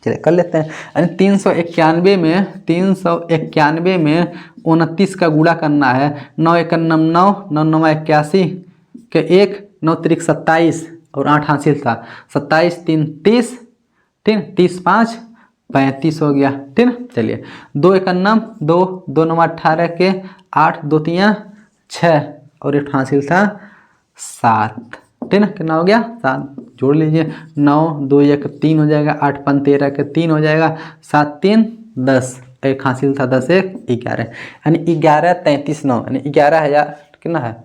चलिए कर लेते हैं। यानी 391 में 29 का गुणा करना है, 9 1 9 9 9 9 81 के 1 9 3 27 और 8 हासिल था, 27 3 30, ठीक 30 5 35 हो गया, ठीक ना। चलिए 2 1 9 2 2 9 18 के 8 2 3 6 और 1 हासिल था 7, ठीक ना, कितना हो गया 7, जोड़ लीजिए 9 2 1 3 हो जाएगा, 8 5 13 के 3 हो जाएगा, 7 3 10, 1 हासिल था 10 1 11, यानी 11 33 9, यानी 11,000 कितना है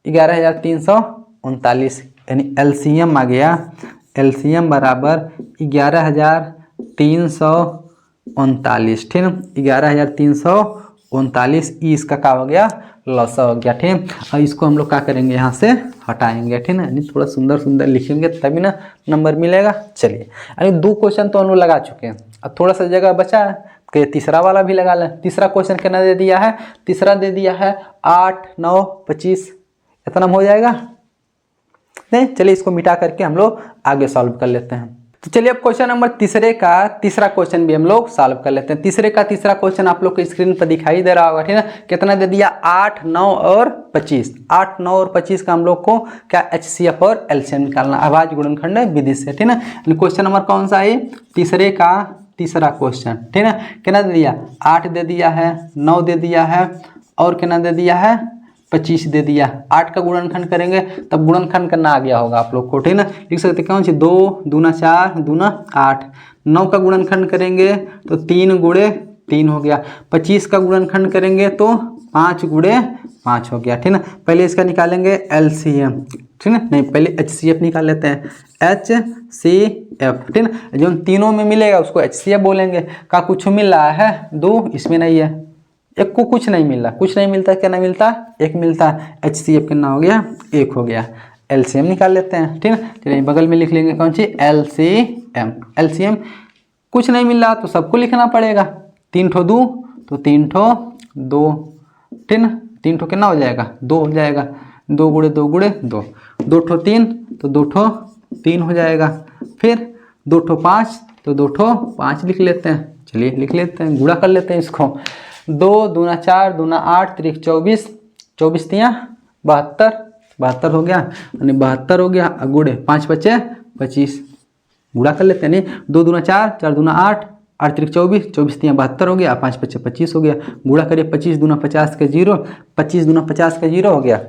11,339, यानी LCM आ गया, LCM बराबर 11,339, ठीक है 11,339, इसका क्या हो गया लसा हो गया, ठीक है। और इसको हम लोग क्या करेंगे यहाँ से हटाएंगे, ठीक है, यानी थोड़ा सुंदर लिखेंगे तभी ना नंबर मिलेगा। चलिए यानी 2 क्वेश्चन तो हम लोग लगा चुके हैं, अब थोड़ा सा जगह बचा है कि तीसरा वाला भी लगा लें। तीसरा क्वेश्चन कितना दे दिया है, तीसरा दे दिया है 8 9 25, इतना हो जाएगा नहीं, चलिए इसको मिटा करके हम लोग आगे सॉल्व कर लेते हैं। तो चलिए अब क्वेश्चन नंबर तीसरे का तीसरा क्वेश्चन भी हम लोग सॉल्व कर लेते हैं। तीसरे का तीसरा क्वेश्चन आप लोग को स्क्रीन पर दिखाई दे रहा होगा, ठीक है। कितना दे दिया, 8, 9 और 25। 8, 9 और 25 का हम लोग को क्या HCF और LCM निकालना, अभाज्य गुणनखंड विधि से, ठीक है। क्वेश्चन नंबर कौन सा है, तीसरे का तीसरा क्वेश्चन, ठीक है। कितना दे दिया, 8 दे दिया है, 9 दे दिया है और कितना दे दिया है, 25 दे दिया। 8 का गुणनखंड करेंगे तब गुणनखंड करना आ गया होगा आप लोग को, ठीक है ना। लिख सकते कौन सी, 2 दूना 4 दूना 8। 9 का गुणनखंड करेंगे तो 3 गुणे 3 हो गया। 25 का गुणनखंड करेंगे तो 5 गुणे 5 हो गया, ठीक है। पहले इसका निकालेंगे LCM, ठीक है, नहीं पहले HCF निकाल लेते हैं, HCF, ठीक है। जो तीनों में मिलेगा उसको HCF बोलेंगे। का कुछ मिल रहा है, 2 इसमें नहीं है, एक को कुछ नहीं मिल रहा, कुछ नहीं मिलता, क्या नहीं मिलता, एक मिलता। HCF कितना हो गया, 1 हो गया। LCM निकाल लेते हैं, ठीक है। चलिए बगल में लिख लेंगे कौन सी, LCM। LCM कुछ नहीं मिल रहा तो सबको लिखना पड़ेगा। 3 ठो 2 तो 3 ठो 2, ठीक है। 3 ठो कितना हो जाएगा, 2 हो जाएगा। 2 गुणे 2 गुणे 2, 2 ठो 3 तो 2 ठो 3 हो जाएगा। फिर 2 ठो 5 तो 2 ठो 5 लिख लेते हैं। चलिए लिख लेते हैं, गुणा कर लेते हैं इसको। 2 दूना 4 दूना 8 त्रिक 24, 24 तिया 72, 72 हो गया, यानी 72 हो गया। गुणे 5 बचे 25, गुणा कर लेते हैं। नहीं 2 दूना 4, 4 दूना 8, 8 त्रिक 24, 24 तिया 72 हो गया, 5 बचे 25 हो गया। गुणा करिए, 25 दूना 50 के 0, 25 दूना 50 के 0 हो गया।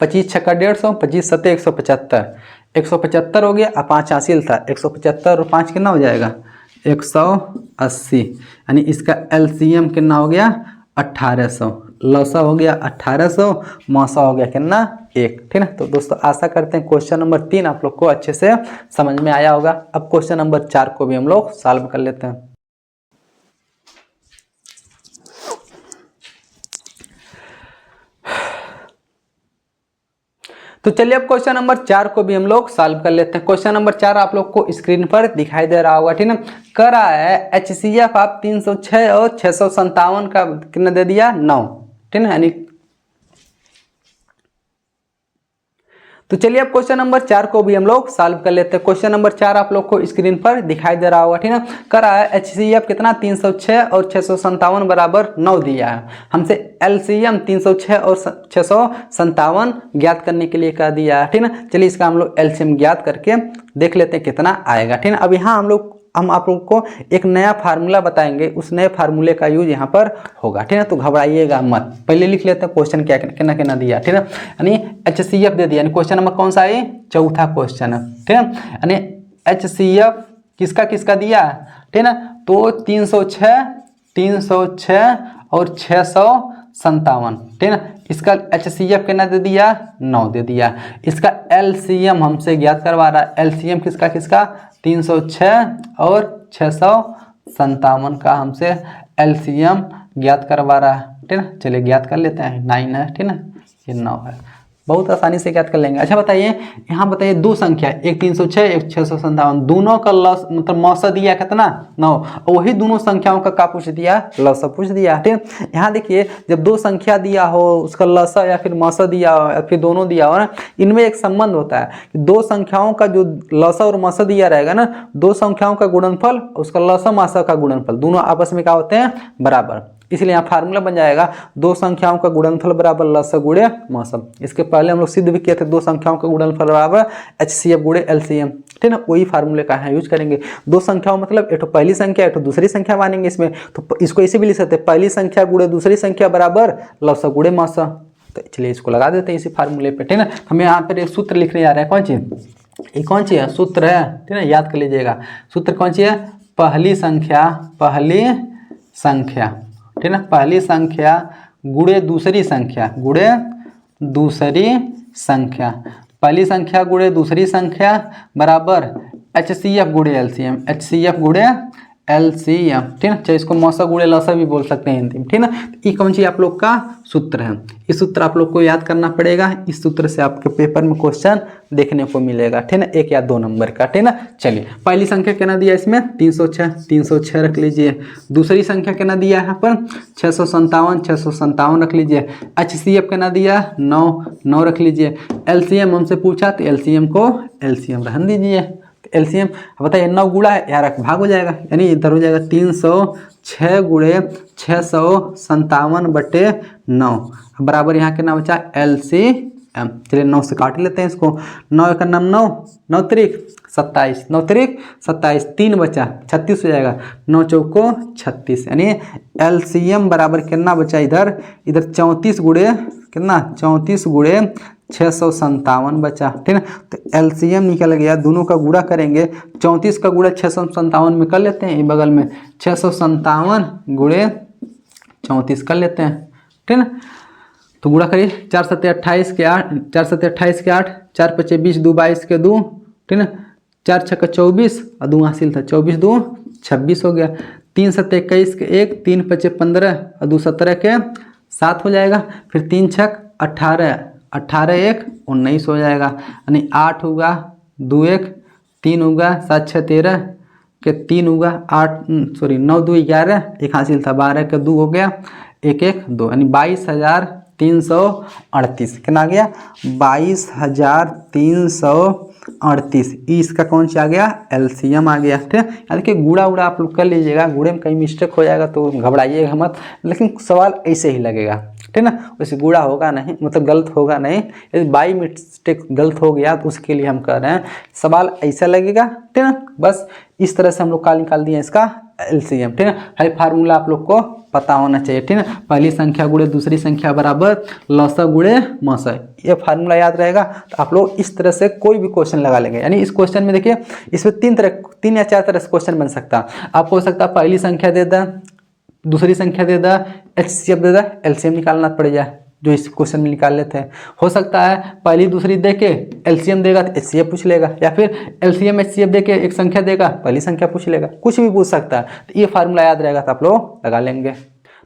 25 छक्का 150, 25 सत्ते 175, 175 हो गया। 5 हासिल था, 175 और 5 कितना हो जाएगा, 180, यानी इसका LCM कितना हो गया, 1800। लौसा हो गया 1800, मौसा हो गया कितना, 1, ठीक है। तो दोस्तों आशा करते हैं क्वेश्चन नंबर 3 आप लोग को अच्छे से समझ में आया होगा। अब क्वेश्चन नंबर 4 को भी हम लोग सॉल्व कर लेते हैं। तो चलिए अब क्वेश्चन नंबर 4 को भी हम लोग सॉल्व कर लेते हैं। क्वेश्चन नंबर 4 आप लोग को स्क्रीन पर दिखाई दे रहा होगा, ठीक है। कर रहा है HCF आप 306 और 657 का कितना दे दिया, 9, ठीक है। यानी तो चलिए अब क्वेश्चन नंबर 4 को भी हम लोग सॉल्व कर लेते हैं। क्वेश्चन नंबर 4 आप लोग को स्क्रीन पर दिखाई दे रहा होगा, ठीक है। कर रहा है HCF कितना, 306 और 657 बराबर 9 दिया है। हमसे LCM 306 और 657 ज्ञात करने के लिए कह दिया है, ठीक है। चलिए इसका हम लोग LCM ज्ञात करके देख लेते हैं कितना आएगा, ठीक है। अब यहाँ हम आप लोग को एक नया फार्मूला बताएंगे, उस नए फार्मूले का यूज यहाँ पर होगा, ठीक है। तो घबराइएगा मत, पहले लिख लेते हैं क्वेश्चन क्या कितना कितना दिया, ठीक है। यानी HCF दे दिया, यानी क्वेश्चन नंबर कौन सा है, चौथा क्वेश्चन है, ठीक है। यानी HCF किसका किसका दिया, ठीक है। तो 306 और 657, ठीक है। इसका HCF कितना दे दिया, 9 दे दिया। इसका LCM हमसे ज्ञात करवा रहा है। LCM किसका किसका, 306 और 657 का हमसे LCM ज्ञात करवा रहा है, ठीक है। चलिए ज्ञात कर लेते हैं, 9 है, ठीक है, ये 9 है, बहुत आसानी से ज्ञात कर लेंगे। अच्छा बताइए, यहाँ बताइए दो संख्या, एक 306 एक 657, दोनों का लस मतलब मौसा दिया कितना, 9, और वही दोनों संख्याओं का क्या पूछ दिया, लसा पूछ दिया, ठीक। यहाँ देखिए जब दो संख्या दिया हो उसका लसा या फिर मौसा दिया हो या फिर दोनों दिया हो ना, इनमें एक संबंध होता है कि दो संख्याओं का जो लसा और मौसा दिया रहेगा ना, दो संख्याओं का गुणनफल उसका लसा मौसा का गुणनफल दोनों आपस में क्या होते हैं, बराबर। इसलिए यहाँ फार्मूला बन जाएगा दो संख्याओं का गुणनफल बराबर लसा गुणे मौसा। इसके पहले हम लोग सिद्ध भी किए थे, दो संख्याओं का गुणनफल बराबर HCF गुणे LCM, ठीक है ना। वही फार्मूले का है यूज करेंगे। दो संख्याओं मतलब एक तो पहली संख्या एक तो दूसरी संख्या मानेंगे इसमें, तो इसको ऐसे भी लिख सकते हैं, पहली संख्या गुणे दूसरी संख्या बराबर लसा गुणे मौसा। तो चलिए इसको लगा देते हैं इसी फार्मूले पे, ठीक है ना। हमें यहाँ पर एक सूत्र लिखने जा रहे हैं, कौन चीज, ये कौन सी है, सूत्र है, ठीक है, याद कर लीजिएगा। सूत्र कौन सी है, पहली संख्या ठीक है ना, पहली संख्या गुणे दूसरी संख्या पहली संख्या गुणे दूसरी संख्या बराबर HCF गुणे LCM, ठीक है। चाहे इसको मौसा गुणे लसा भी बोल सकते हैं हिंदी में, ठीक है ना। ये कौन सी आप लोग का सूत्र है, इस सूत्र आप लोग को याद करना पड़ेगा। इस सूत्र से आपके पेपर में क्वेश्चन देखने को मिलेगा, ठीक है ना, 1 या 2 नंबर का, ठीक है ना। चलिए पहली संख्या कितना दिया इसमें, 306 रख लीजिए। दूसरी संख्या कितना दिया यहाँ पर, 657 रख लीजिए। HCF कितना दिया, 9 रख लीजिए। LCM हमसे पूछा तो LCM रहने दीजिए, एलसीएम बताइए 9 गुणा है यार भाग हो जाएगा, यानी इधर हो जाएगा 306 गुणे 657/9 बराबर यहाँ कितना बचा LCM। चलिए 9 से काट लेते हैं इसको, 9 का नाम 9, 9 त्रिक 27, 9 त्रिक 27, 3 बचा 36 हो जाएगा, 9 चौको 36, यानी LCM बराबर कितना बचा इधर 34 गुणे कितना 34 गुणे 657 बचा, ठीक है। तो LCM निकल गया, दोनों का गुणा करेंगे, 34 का गुणा 657 में कर लेते हैं, बगल में 657 गुणे 34 कर लेते हैं, ठीक है। तो गुणा करिए 4 7 28 के 8, 4 7 28 के 8, 4 5 20, 2 22 के 2, ठीक है। 4 6 24 और 2 हासिल था, 24 2 26 हो गया, 3 7 21 के 1, 3 5 15 और 2 17 के 7 हो जाएगा, फिर 3 6 18, 18 1 19 हो जाएगा, यानी 8 होगा 2 1, 3 होगा 7 6 13 के 3 होगा 9 2 11, एक हासिल था 12 के 2 हो गया, 1 1 2, यानी 22,338 कितना आ गया 22,338। इसका कौन सा आ गया LCM आ गया, ठीक है। यानी कि गुड़ा उड़ा आप लोग कर लीजिएगा, गुड़े में कहीं मिस्टेक हो जाएगा तो घबराइएगा मत, लेकिन सवाल ऐसे ही लगेगा, ठीक है ना। वैसे गुड़ा होगा नहीं, मतलब गलत होगा नहीं, यदि बाई मिस्टेक गलत हो गया तो उसके लिए हम कह रहे हैं सवाल ऐसा लगेगा, ठीक है ना। बस इस तरह से हम लोग का निकाल दिए इसका LCM, ठीक है। हर फार्मूला आप लोग को पता होना चाहिए, ठीक है। पहली संख्या गुणे दूसरी संख्या बराबर लसा गुणे मसा, ये फार्मूला याद रहेगा तो आप लोग इस तरह से कोई भी क्वेश्चन लगा लेंगे। यानी इस क्वेश्चन में देखिए इसमें 3 या 4 तरह से क्वेश्चन बन सकता है। आपको हो सकता है पहली संख्या दे दा, दूसरी संख्या दे दा, HCF दे दा, LCM निकालना पड़ जाए, जो इस क्वेश्चन में निकाल लेते हैं। हो सकता है पहली दूसरी दे के LCM देगा तो HCF पूछ लेगा, या फिर LCM HCF दे के एक संख्या देगा पहली संख्या पूछ लेगा, कुछ भी पूछ सकता है। तो ये फार्मूला याद रहेगा तो आप लोग लगा लेंगे।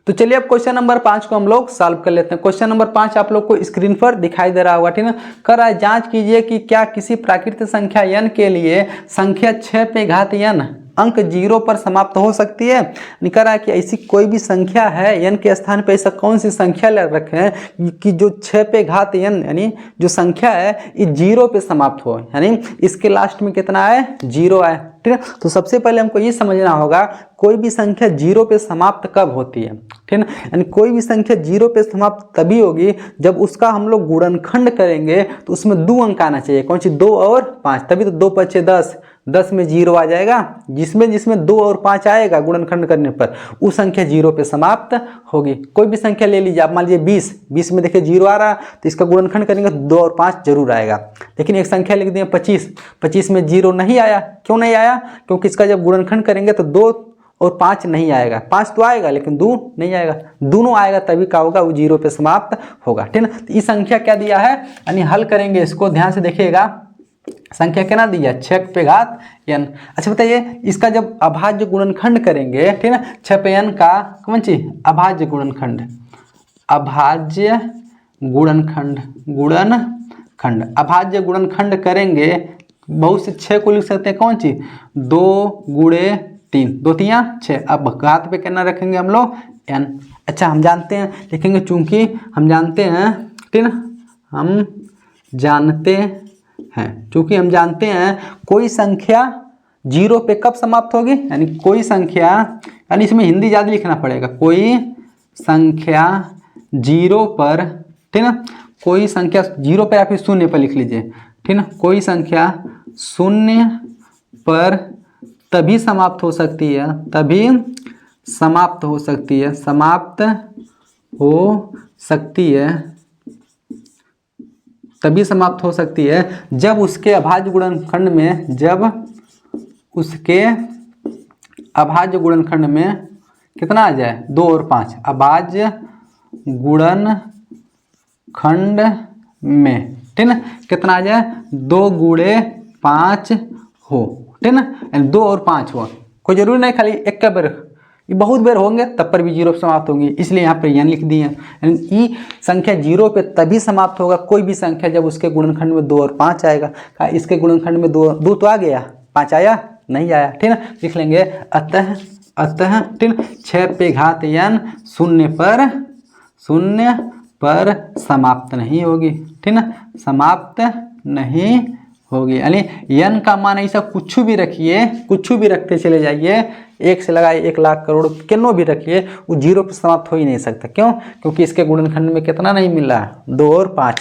तो चलिए अब क्वेश्चन नंबर 5 को हम लोग सॉल्व कर लेते हैं। क्वेश्चन नंबर 5 आप लोग को स्क्रीन पर दिखाई दे रहा होगा, ठीक है। कर रहा है जांच कीजिए कि क्या किसी प्राकृतिक संख्या n के लिए संख्या 6 पे घात n अंक 0 पर समाप्त हो सकती है। निकल रहा है कि ऐसी कोई भी संख्या है n के स्थान पे ऐसा कौन सी संख्या ले रखे हैं कि जो 6 पे घात n यानी जो संख्या है ये 0 पे समाप्त हो, यानी इसके लास्ट में कितना है 0 आए, ठीक है। तो सबसे पहले हमको ये समझना होगा कोई भी संख्या 0 पे समाप्त कब होती है, ठीक है ना। यानी कोई भी संख्या 0 पे समाप्त तभी होगी जब उसका हम लोग गुणनखंड करेंगे तो उसमें 2 अंक आना चाहिए, कौन सी 2 और 5, तभी तो 2 5 10, 10 में 0 आ जाएगा, जिसमें 2 और 5 आएगा गुणनखंड करने पर वो संख्या 0 पे समाप्त होगी। कोई भी संख्या ले लीजिए, आप मान लीजिए 20 में देखिए 0 आ रहा तो इसका गुणनखंड करेंगे तो 2 और 5 जरूर आएगा। लेकिन एक संख्या लिख दिए 25 में 0 नहीं आया, क्यों नहीं आया, क्योंकि इसका जब गुणनखंड करेंगे तो 2 और 5 नहीं आएगा, 5 तो आएगा लेकिन 2 नहीं आएगा, दोनों आएगा तभी क्या होगा वो 0 पे समाप्त होगा, ठीक है ना। तो ये संख्या क्या दिया है, यानी हल करेंगे इसको, ध्यान से देखिएगा संख्या क्या दिया 6 पे घात n। अच्छा बताइए इसका जब अभाज्य गुणनखंड करेंगे, ठीक है ना, 6 पे n का कौन सी अभाज्य गुणनखंड, अभाज्य गुणनखंड अभाज्य गुणनखंड करेंगे, बहुत से 6 को लिख सकते हैं, कौन सी 2 गुणे 3, 2 3 6, अब घात पे कितना रखेंगे हम लोग n। अच्छा हम जानते हैं लिखेंगे, चूंकि हम जानते हैं, ठीक है ना, हम जानते हैं कोई संख्या 0 पे कब समाप्त होगी, यानी कोई संख्या, यानी इसमें हिंदी ज़्यादा लिखना पड़ेगा, कोई संख्या 0 पर, ठीक है ना, कोई संख्या 0 पर या फिर 0 पर लिख लीजिए, ठीक है ना, कोई संख्या 0 पर तभी समाप्त हो सकती है, समाप्त हो सकती है जब उसके अभाज्य गुणनखंड में कितना आ जाए 2 और 5, अभाज्य गुणनखंड में, ठीक है ना, कितना आ जाए 2 गुणे 5 हो, ठीक है ना, 2 और 5 हो, कोई जरूरी नहीं खाली एक का बेर, ये बहुत बेर होंगे तब पर भी 0 पे समाप्त होंगी, इसलिए यहाँ पे n लिख दिए हैं। यानी ई संख्या 0 पे तभी समाप्त होगा कोई भी संख्या जब उसके गुणनखंड में 2 और 5 आएगा। इसके गुणनखंड में 2 तो आ गया, 5 आया नहीं आया, ठीक है ना, लिख लेंगे अतः, ठीक है, 6 पे घात n 0 पर समाप्त नहीं होगी, ठीक है ना, समाप्त नहीं होगी। यानी n का मान ऐसा कुछ भी रखिए, कुछ भी रखते चले जाइए, 1 से लगाए 1 लाख करोड़ कितनों भी रखिए, वो 0 पर समाप्त हो ही नहीं सकता। क्यों? क्योंकि इसके गुणनखंड में कितना नहीं मिल रहा, 2 और 5।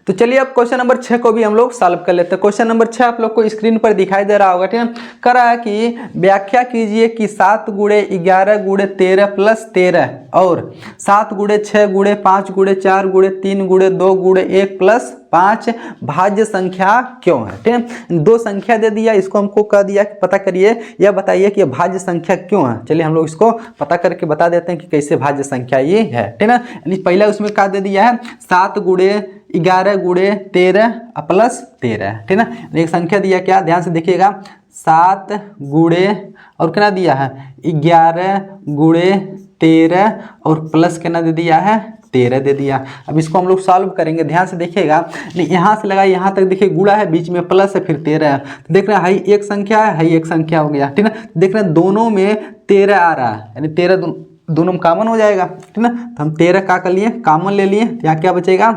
तो चलिए अब क्वेश्चन नंबर 6 को भी हम लोग सॉल्व कर लेते हैं। क्वेश्चन नंबर 6 आप लोग को स्क्रीन पर दिखाई दे रहा होगा, ठीक है। कह रहा है कि व्याख्या कीजिए कि 7 गुणे 11 गुणे 13 प्लस 13 और 7 गुणे 6 गुणे 5 गुणे 4 गुणे 3 गुणे 2 गुणे 1 प्लस 5 भाज्य संख्या क्यों है, ठीक है। 2 संख्या दे दिया, इसको हमको कह दिया कि पता करिए या बताइए कि भाज्य संख्या क्यों है। चलिए हम लोग इसको पता करके बता देते हैं कि कैसे भाज्य संख्या ये है, ठीक है। यानी पहला उसमें क्या दे दिया है, 7 गुणे 11 गुणे 13 प्लस 13, ठीक है ना। एक संख्या दिया, क्या ध्यान से देखिएगा, 7 गुणे और कितना दिया है 11 गुणे 13 और प्लस कितना दे दिया है 13 दे दिया। अब इसको हम लोग सॉल्व करेंगे, ध्यान से देखिएगा। यहाँ से लगा यहाँ तक देखिए गुणा है, बीच में प्लस है, फिर 13 है। तो देख रहे हैं हाई एक संख्या है, हाई एक संख्या हो गया, ठीक है। देख रहे हैं दोनों में 13 आ रहा है, यानी 13 दोनों में कॉमन हो जाएगा, ठीक है ना। तो हम 13 का कर लिए, कॉमन ले लिए, यहाँ क्या बचेगा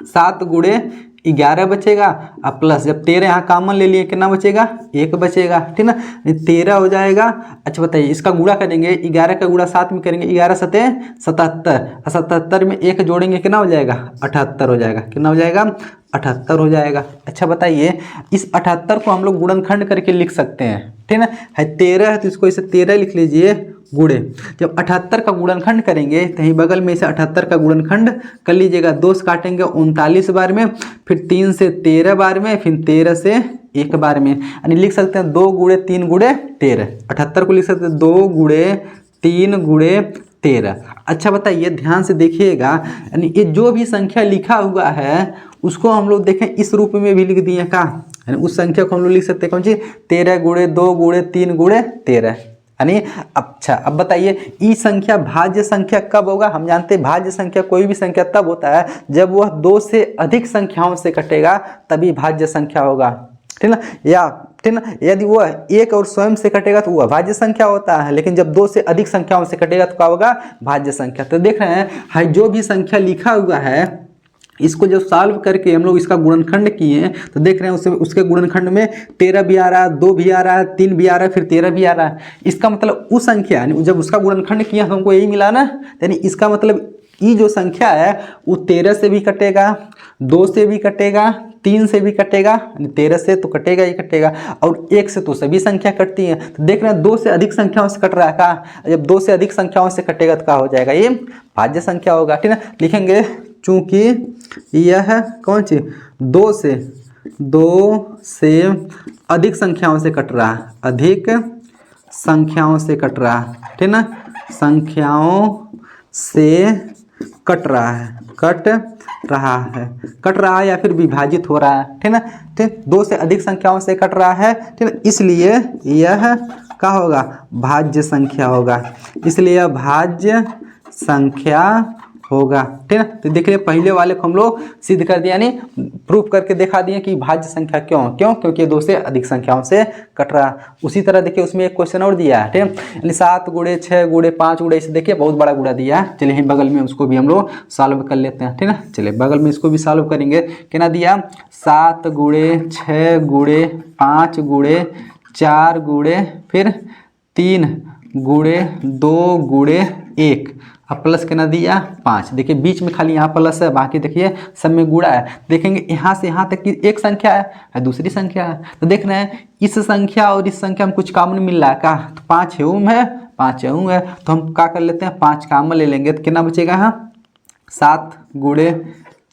7 गुणे 11 बचेगा और प्लस जब 13 यहाँ कॉमन ले लिए कितना बचेगा 1 बचेगा, ठीक ना। 13 हो जाएगा। अच्छा बताइए इसका गुणा करेंगे, 11 का गुणा 7 में करेंगे, 11 सते 77 और 77 में 1 जोड़ेंगे कितना हो जाएगा 78 हो जाएगा, कितना हो जाएगा 78 हो जाएगा। अच्छा बताइए इस 78 को हम लोग गुणनखंड करके लिख सकते हैं, ठीक ना। है 13 है तो इसको इसे 13 लिख लीजिए गुणे, जब 78 का गुणनखंड करेंगे तो यहीं बगल में इसे 78 का गुणनखंड कर लीजिएगा। 2 से काटेंगे 39 बार में, फिर 3 से 13 बार में, फिर 13 से 1 बार में, यानी लिख सकते हैं 2 गुणे 3 गुणे 13। 78 को लिख सकते हैं 2 गुणे 3 गुणे 13। अच्छा बताइए ध्यान से देखिएगा, यानी ये जो भी संख्या लिखा हुआ है उसको हम लोग देखें इस रूप में भी लिख दिए का, यानी उस संख्या को हम लोग लिख सकते हैं कौन सी 13 गुणे 2 गुणे 3 गुणे 13, यानी अच्छा अब बताइए ई संख्या भाज्य संख्या कब होगा। हम जानते हैं भाज्य संख्या कोई भी संख्या तब होता है जब वह 2 से अधिक संख्याओं से कटेगा, तभी भाज्य संख्या होगा, ठीक ना। या ठीक ना, यदि वह 1 और स्वयं से कटेगा तो वह भाज्य संख्या होता है, लेकिन जब 2 से अधिक संख्याओं से कटेगा तो क्या होगा भाज्य संख्या। तो देख रहे हैं जो भी संख्या लिखा हुआ है इसको जब सॉल्व करके हम लोग इसका गुणनखंड किए तो देख रहे हैं उसके गुणनखंड में 13 भी आ रहा है, 2 भी आ रहा है, 3 भी आ रहा है, फिर 13 भी आ रहा है। इसका मतलब उस संख्या यानी जब उसका गुणनखंड किया तो हमको यही मिला ना, यानी इसका मतलब ये जो संख्या है वो 13 से भी कटेगा, 2 से भी कटेगा, 3 से भी कटेगा, 13 से तो कटेगा ही कटेगा, और 1 से तो सभी संख्या कटती है। तो देख रहे हैं 2 से अधिक संख्याओं से कट रहा है का, जब 2 से अधिक संख्याओं से कटेगा तो क्या हो जाएगा ये भाज्य संख्या होगा, ठीक है। लिखेंगे चूंकि यह कौन सी 2 से अधिक संख्याओं से कट रहा है, अधिक संख्याओं से कट रहा है, ठीक ना, संख्याओं से कट रहा है या फिर विभाजित हो रहा है, ठीक ना। ठीक 2 से अधिक संख्याओं से कट रहा है, ठीक है, इसलिए यह क्या होगा भाज्य संख्या होगा, इसलिए यह भाज्य संख्या होगा, ठीक है। तो देखिए पहले वाले को हम लोग सिद्ध कर दिया, यानी प्रूफ करके दिखा दिए कि भाज्य संख्या क्योंकि 2 से अधिक संख्याओं से कट रहा। उसी तरह देखिए उसमें एक क्वेश्चन और दिया है, ठीक है, यानी 7 गुणे 6 गुणे 5 गुणे, इसे देखिए बहुत बड़ा गुणा दिया है। चलिए बगल में उसको भी हम लोग सॉल्व कर लेते हैं, ठीक है। चलिए बगल में इसको भी सॉल्व करेंगे। कितना दिया 7 गुणे 6 गुणे 5 गुणे 4 गुणे फिर 3 गुणे 2 गुणे 1 अब प्लस कितना दिया 5। देखिए बीच में खाली यहाँ प्लस है, बाकी देखिए सब में गुणा है। देखेंगे यहाँ से यहाँ तक की एक संख्या है दूसरी संख्या है, तो देख रहे हैं इस संख्या और इस संख्या में कुछ कॉमन मिल रहा है का, तो 5 एवं है 5 एवं है, तो हम क्या कर लेते हैं 5 कॉमन ले लेंगे तो कितना बचेगा यहाँ 7 गुणे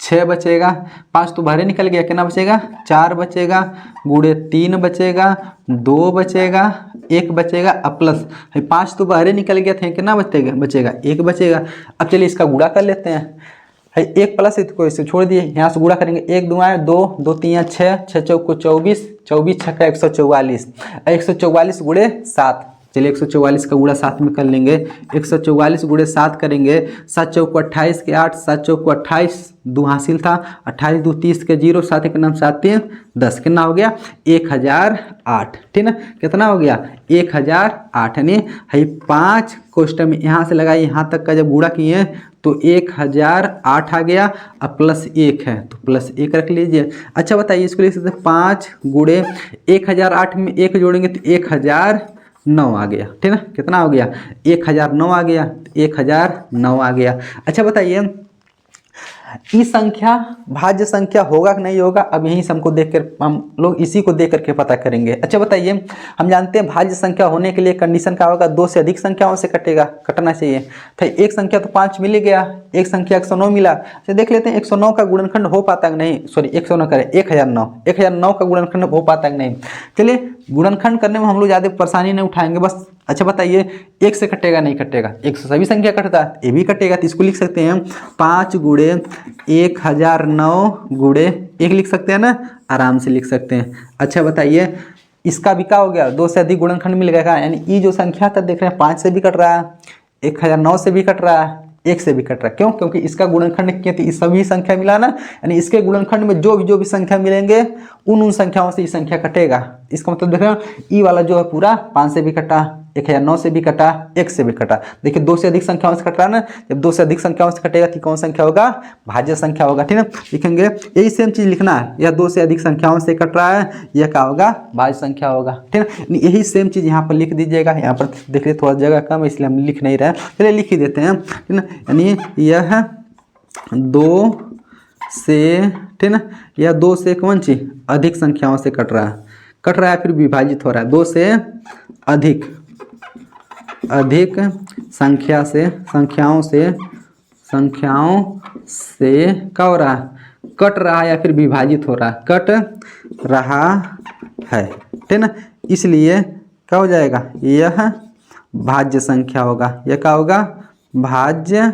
6 बचेगा, 5 तो बाहर निकल गया, कितना बचेगा 4 बचेगा, गुणे 3 बचेगा, 2 बचेगा, 1 बचेगा, अब प्लस 5 तो बाहर निकल गया था, कितना बचेगा 1 बचेगा। अब चलिए इसका गुणा कर लेते हैं, 1 प्लस इसको इसे छोड़ दिए, यहाँ से गुणा करेंगे 1 2 2 2 3 6 6 चौको 24 24 छक्का 144 144 गुणे 7 चलिए 144 का गुणा 7 में कर लेंगे। 144 गुणे 7 करेंगे, 7 चौको 28 के 8, 7 चौको 28, 2 हासिल था, 28 2 30 के 0, 7 एक नाम 7 3 10, कितना हो गया 1008, ठीक ना। कितना हो गया 1008, यानी है 5 क्वेश्चन में यहाँ से लगाए यहाँ तक का जब गुणा किए तो 1008 आ गया। अब +1 है तो +1 रख लीजिए। अच्छा बताइए इसको लिख सकते हैं 5 गुणे 1008 में 1 जोड़ेंगे तो 1009 आ गया, ठीक ना। कितना हो गया 1009 आ गया, 1009 आ गया। अच्छा बताइए ई संख्या भाज्य संख्या होगा कि नहीं होगा, अब यहीं से हमको देखकर हम लोग इसी को देख करके पता करेंगे। अच्छा बताइए, हम जानते हैं भाज्य संख्या होने के लिए कंडीशन क्या होगा, 2 से अधिक संख्याओं से कटना चाहिए। तो एक संख्या तो 5 मिल गया, एक संख्या 109 मिला। अच्छा देख लेते हैं 109 का गुणनखंड हो पाता कि नहीं, सॉरी 109 करें 1009 का गुणनखंड हो पाता कि नहीं। चलिए गुणनखंड करने में हम लोग ज़्यादा परेशानी नहीं उठाएंगे बस। अच्छा बताइए 1 से कटेगा नहीं कटेगा, 1 से सभी संख्या कटता है, ये भी कटेगा। तो इसको लिख सकते हैं 5 गुणे 1009 गुणे 1 लिख सकते हैं ना, आराम से लिख सकते हैं। अच्छा बताइए इसका भी क्या हो गया, 2 से अधिक गुणनखंड मिल गया, यानी ये जो संख्या था देख रहे हैं 5 से भी कट रहा है, 1009 से भी कट रहा है, 1 से भी कट रहा है। क्यों? क्योंकि इसका गुणनखंड क्या थी, सभी संख्या मिला ना, यानी इसके गुणनखंड में जो भी संख्या मिलेंगे उन संख्याओं से ये संख्या कटेगा। इसका मतलब देख रहे हो ई वाला जो है पूरा 5 से भी कटा, 1009 से भी कटा, 1 से भी कटा। देखिए 2 से अधिक संख्याओं से कट रहा है ना, जब 2 से अधिक संख्याओं से कटेगा तो कौन संख्या होगा, भाज्य संख्या होगा, ठीक है। लिखेंगे यही सेम चीज लिखना है, यह 2 से अधिक संख्याओं से कट रहा है, यह क्या होगा, भाज्य संख्या होगा, ठीक है। यही सेम चीज यहाँ पर लिख दीजिएगा। यहाँ पर देखिए थोड़ा जगह कम है इसलिए हम लिख नहीं रहे हैं, चलिए लिख ही देते हैं, ठीक है। यानी यह 2 से, ठीक है, यह 2 से कौन सी अधिक संख्याओं से कट रहा है, फिर विभाजित हो रहा है। 2 से अधिक संख्याओं से क्या हो रहा है, कट रहा है या फिर विभाजित हो रहा है, कट रहा है, ठीक ना। इसलिए क्या हो जाएगा, यह भाज्य संख्या होगा, यह क्या होगा, भाज्य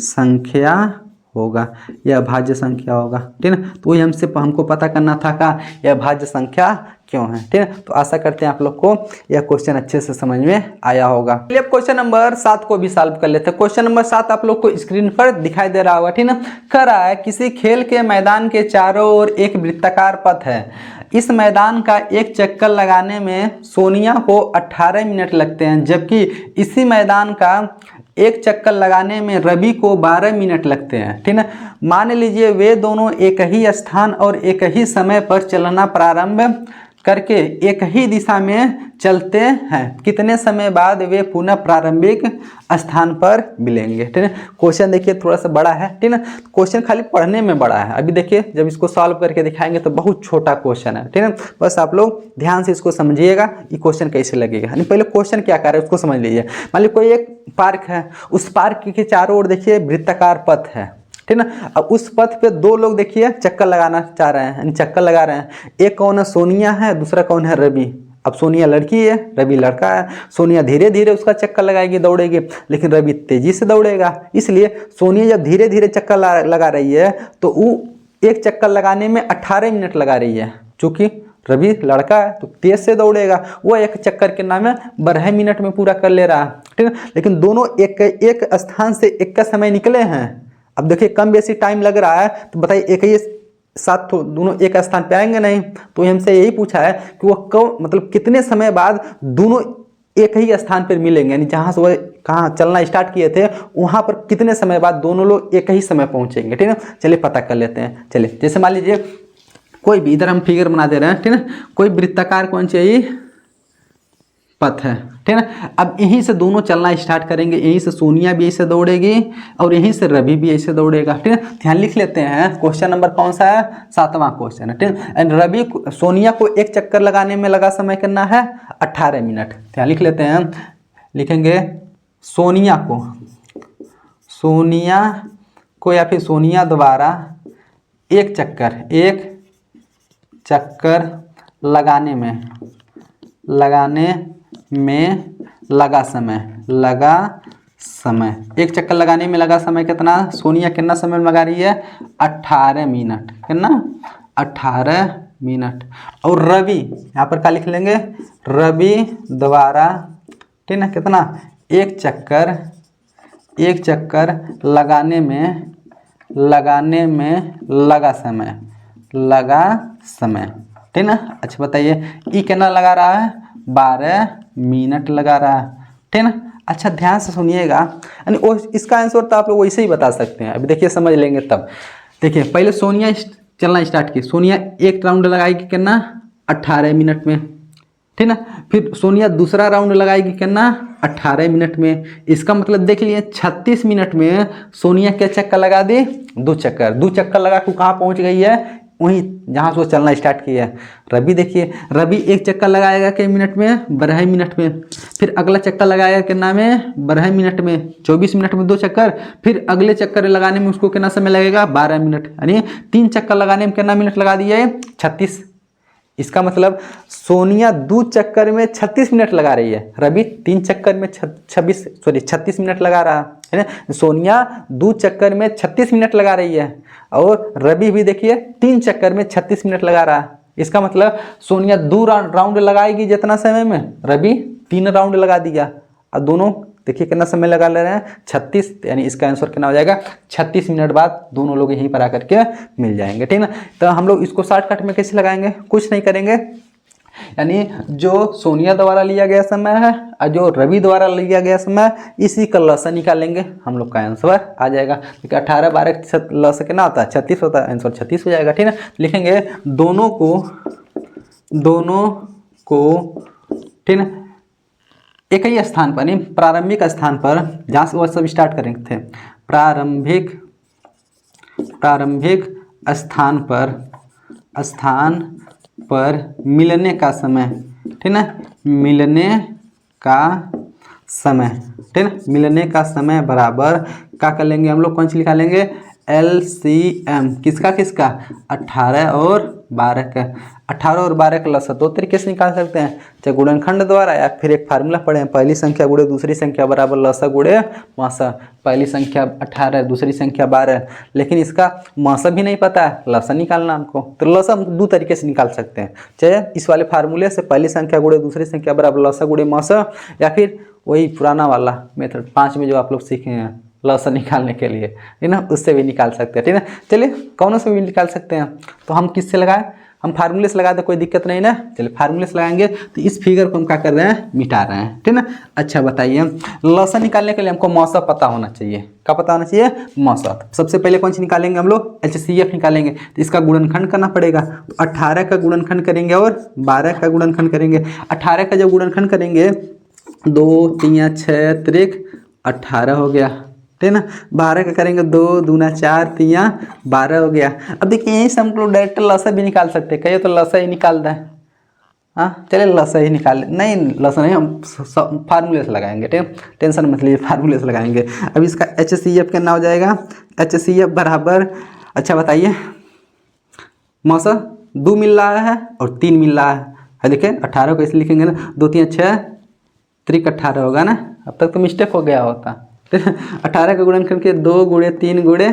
संख्या होगा, यह भाज्य संख्या होगा, ठीक है। तो वही हमको पता करना था का यह भाज्य संख्या क्यों है, ठीक है। तो आशा करते हैं आप लोग को यह क्वेश्चन अच्छे से समझ में आया होगा। चलिए अब क्वेश्चन नंबर 7 को भी सॉल्व कर लेते हैं। क्वेश्चन नंबर 7 आप लोग को स्क्रीन पर दिखाई दे रहा होगा, ठीक है। कह रहा है किसी खेल के मैदान के चारों ओर एक वृत्ताकार पथ है, इस मैदान का एक चक्कर लगाने में सोनिया को 18 मिनट लगते हैं, जबकि इसी मैदान का एक चक्कर लगाने में रवि को 12 मिनट लगते हैं, ठीक है। मान लीजिए वे दोनों एक ही स्थान और एक ही समय पर चलना प्रारंभ करके एक ही दिशा में चलते हैं, कितने समय बाद वे पुनः प्रारंभिक स्थान पर मिलेंगे, ठीक है। क्वेश्चन देखिए थोड़ा सा बड़ा है, ठीक है। क्वेश्चन खाली पढ़ने में बड़ा है, अभी देखिए जब इसको सॉल्व करके दिखाएंगे तो बहुत छोटा क्वेश्चन है, ठीक है। बस आप लोग ध्यान से इसको समझिएगा ये क्वेश्चन कैसे लगेगा। यानी पहले क्वेश्चन क्या कर रहा है उसको समझ लीजिए। मान लीजिए कोई एक पार्क है, उस पार्क के चारों ओर देखिए वृत्ताकार पथ है, ठीक ना। अब उस पथ पे 2 लोग देखिए चक्कर लगाना चाह रहे हैं, यानी चक्कर लगा रहे हैं। एक कौन है, सोनिया है, दूसरा कौन है, रवि। अब सोनिया लड़की है, रवि लड़का है। सोनिया धीरे धीरे उसका चक्कर लगाएगी, दौड़ेगी, लेकिन रवि तेजी से दौड़ेगा। इसलिए सोनिया जब धीरे धीरे चक्कर लगा रही है तो वो एक चक्कर लगाने में 18 मिनट लगा रही है। चूंकि रवि लड़का है तो तेज से दौड़ेगा, वो एक चक्कर के नाम में 12 मिनट में पूरा कर ले रहा है, ठीक है। लेकिन दोनों एक स्थान से एक का समय निकले हैं। अब देखिए कम बेसी टाइम लग रहा है तो बताइए एक ही साथ तो दोनों एक स्थान पे आएंगे नहीं। तो हमसे यही पूछा है कि वो कब, मतलब कितने समय बाद दोनों एक ही स्थान पर मिलेंगे, यानी जहाँ से वो कहाँ चलना स्टार्ट किए थे वहाँ पर कितने समय बाद दोनों लोग एक ही समय पहुँचेंगे, ठीक है। चलिए पता कर लेते हैं। चलिए जैसे मान लीजिए कोई भी, इधर हम फिगर बना दे रहे हैं, ठीक है। कोई वृत्ताकार कौन चाहिए पथ है, ठीक है। अब यहीं से दोनों चलना स्टार्ट करेंगे, यहीं से सोनिया भी ऐसे दौड़ेगी और यहीं से रवि भी ऐसे दौड़ेगा, ठीक है। ध्यान लिख लेते हैं क्वेश्चन नंबर कौन सा है, 7वां क्वेश्चन है, ठीक है। रवि सोनिया को एक चक्कर लगाने में लगा समय कितना है, 18 मिनट। ध्यान लिख लेते हैं, लिखेंगे सोनिया को या फिर सोनिया द्वारा एक चक्कर लगाने में लगा समय एक चक्कर लगाने में लगा समय कितना, सोनिया कितना समय लगा रही है, 18 मिनट, कितना 18 मिनट। और रवि यहाँ पर क्या लिख लेंगे, रवि द्वारा ठीक ना, कितना, एक चक्कर लगाने में लगा समय, ठीक ना। अच्छा बताइए ई कितना लगा रहा है, 12 मिनट लगा रहा है, ठीक ना। अच्छा ध्यान से सुनिएगा, यानी इसका आंसर तो आप लोग वैसे ही बता सकते हैं। अभी देखिए समझ लेंगे तब। देखिए पहले सोनिया चलना स्टार्ट की, सोनिया एक राउंड लगाएगी कितना, 18 मिनट में, ठीक ना। फिर सोनिया दूसरा राउंड लगाएगी कितना, 18 मिनट में। इसका मतलब देख लिए 36 मिनट में सोनिया क्या चक्कर लगा दी, 2 चक्कर लगा के कहाँ पहुँच गई है, वहीं जहाँ से वो चलना स्टार्ट किया है। रवि देखिए, रवि एक चक्कर लगाएगा कई मिनट में, 12 मिनट में। फिर अगला चक्कर लगाएगा कितना में, 12 मिनट में, 24 मिनट में 2 चक्कर। फिर अगले चक्कर लगाने में उसको कितना समय लगेगा, 12 मिनट, यानी 3 चक्कर लगाने में कितना मिनट लगा दिया है, 36। इसका मतलब सोनिया 2 चक्कर में 36 मिनट लगा रही है, रवि 3 चक्कर में 36 मिनट लगा रहा है ना। सोनिया 2 चक्कर में 36 मिनट लगा रही है और रवि भी देखिए 3 चक्कर में 36 मिनट लगा रहा है। इसका मतलब सोनिया 2 राउंड लगाएगी जितना समय में, रवि 3 राउंड लगा दिया। और दोनों देखिए कितना समय लगा ले रहे हैं, 36, यानी इसका आंसर कितना हो जाएगा, 36 मिनट बाद दोनों लोग यहीं पर आकर के मिल जाएंगे, ठीक ना। तो हम लोग इसको शॉर्टकट में कैसे लगाएंगे, कुछ नहीं करेंगे, यानी जो सोनिया द्वारा लिया गया समय है और जो रवि द्वारा लिया गया समय, इसी का लसा निकालेंगे, हम लोग का आंसर आ जाएगा। देखिए 18 12 लसा कितना होता है, 36 होता है, आंसर 36 हो जाएगा, ठीक ना। लिखेंगे दोनों को, ठीक ना, एक ही स्थान पर, नहीं प्रारंभिक स्थान पर, जहाँ से वह सब स्टार्ट करेंगे थे, प्रारंभिक स्थान पर मिलने का समय, ठीक ना, मिलने का समय बराबर क्या कर लेंगे हम लोग, कौन सी निकालेंगे, LCM किसका 18 और 12 का। 18 और 12 का लसा 2 तरीके से निकाल सकते हैं, चाहे गुणनखंड द्वारा या फिर एक फार्मूला पढ़े हैं, पहली संख्या गुणे दूसरी संख्या बराबर लसा गुणे मासा। पहली संख्या 18, दूसरी संख्या 12, लेकिन इसका मासा भी नहीं पता है, लसा निकालना हमको, तो लसा हम 2 तरीके से निकाल सकते हैं, चाहे इस वाले फार्मूले से पहली संख्या गुणे दूसरी संख्या बराबर लसा गुणे मासा, या फिर वही पुराना वाला मेथड 5 में जो आप लोग सीखे हैं लसा निकालने के लिए, है ना, उससे भी निकाल सकते हैं, ठीक है। चलिए कौनों से भी निकाल सकते हैं, तो हम किससे लगाएं, हम फार्मूले से लगा दे, कोई दिक्कत नहीं ना। चलिए फार्मूले से लगाएंगे, तो इस फिगर को हम क्या कर रहे हैं, मिटा रहे हैं, ठीक ना। अच्छा बताइए, लसा निकालने के लिए हमको मौसा पता होना चाहिए, क्या पता होना चाहिए, मौसा। सबसे पहले कौन सी निकालेंगे हम लोग, HCF निकालेंगे, तो इसका गुणनखंड करना पड़ेगा, तो 18 का गुणनखंड करेंगे और 12 का गुणनखंड करेंगे। 18 का जब गुणनखंड करेंगे, 2 3 6 त्रिक 18 हो गया, ठीक ना। 12 का करेंगे, 2 दूना 4 3 12 हो गया। अब देखिए यहीं से हम लोग डायरेक्ट लसा भी निकाल सकते हैं, कहिए तो लसा ही निकाल दें, हाँ चलिए लसा ही निकाल, नहीं लसा नहीं, हम फार्मूले से लगाएंगे, ठीक, टेंशन मत लीजिए, फार्मूले से लगाएंगे। अब इसका HCF कितना हो जाएगा, HCF बराबर, अच्छा बताइए, मौसा 2 मिल रहा है और 3 मिल रहा है, देखिए 18 को ऐसे लिखेंगे ना, 2 3 6 त्रिक 18 होगा ना। अब तक तो मिस्टेक हो गया होता, 18 का गुणनखंड के 2 गुणे 3 गुणे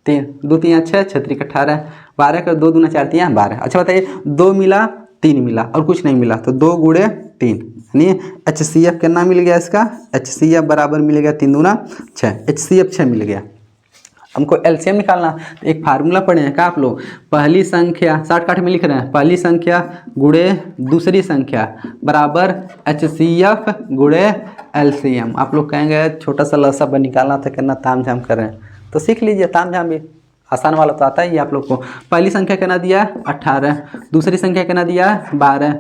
3, 2 3 6 6 त्रिक 18, 12 का 2 दूना 4 3 12। अच्छा बताइए 2 मिला 3 मिला और कुछ नहीं मिला, तो 2 गुणे 3, यानी HCF कितना मिल गया, इसका HCF बराबर मिल गया 3 दूना 6, HCF 6 मिल गया। हमको LCM निकालना, तो एक फार्मूला पढ़े हैं क्या आप लोग, पहली संख्या शॉर्टकट में लिख रहे हैं, पहली संख्या गुणे दूसरी संख्या बराबर HCF गुणे LCM। आप लोग कहेंगे छोटा सा लसा निकालना था, कितना ताम झाम कर रहे हैं, तो सीख लीजिए, ताम झाम भी आसान वाला तो आता ही है आप लोग को। पहली संख्या कितना दिया 18, दूसरी संख्या कितना दिया 12,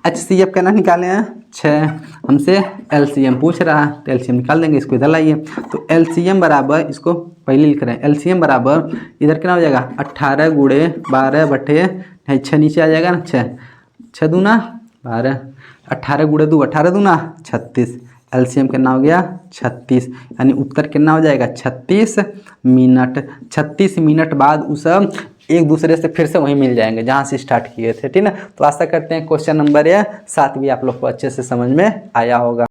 HCF कितना निकाले हैं 6, हमसे LCM पूछ रहा है, तो LCM निकाल देंगे, इसको इधर लाइए। तो LCM बराबर, इसको पहले लिख रहे हैं, LCM बराबर इधर कितना हो जाएगा 18 गुणे 12 बटे 6, नीचे आ जाएगा ना 6 दूना 12, 18 गुणे 2 18 दूना 36, LCM कितना हो गया 36, यानी उत्तर कितना हो जाएगा 36 मिनट। 36 मिनट बाद उस एक दूसरे से फिर से वहीं मिल जाएंगे जहाँ से स्टार्ट किए थे, ठीक ना। तो आशा करते हैं क्वेश्चन नंबर 7 भी आप लोग को अच्छे से समझ में आया होगा।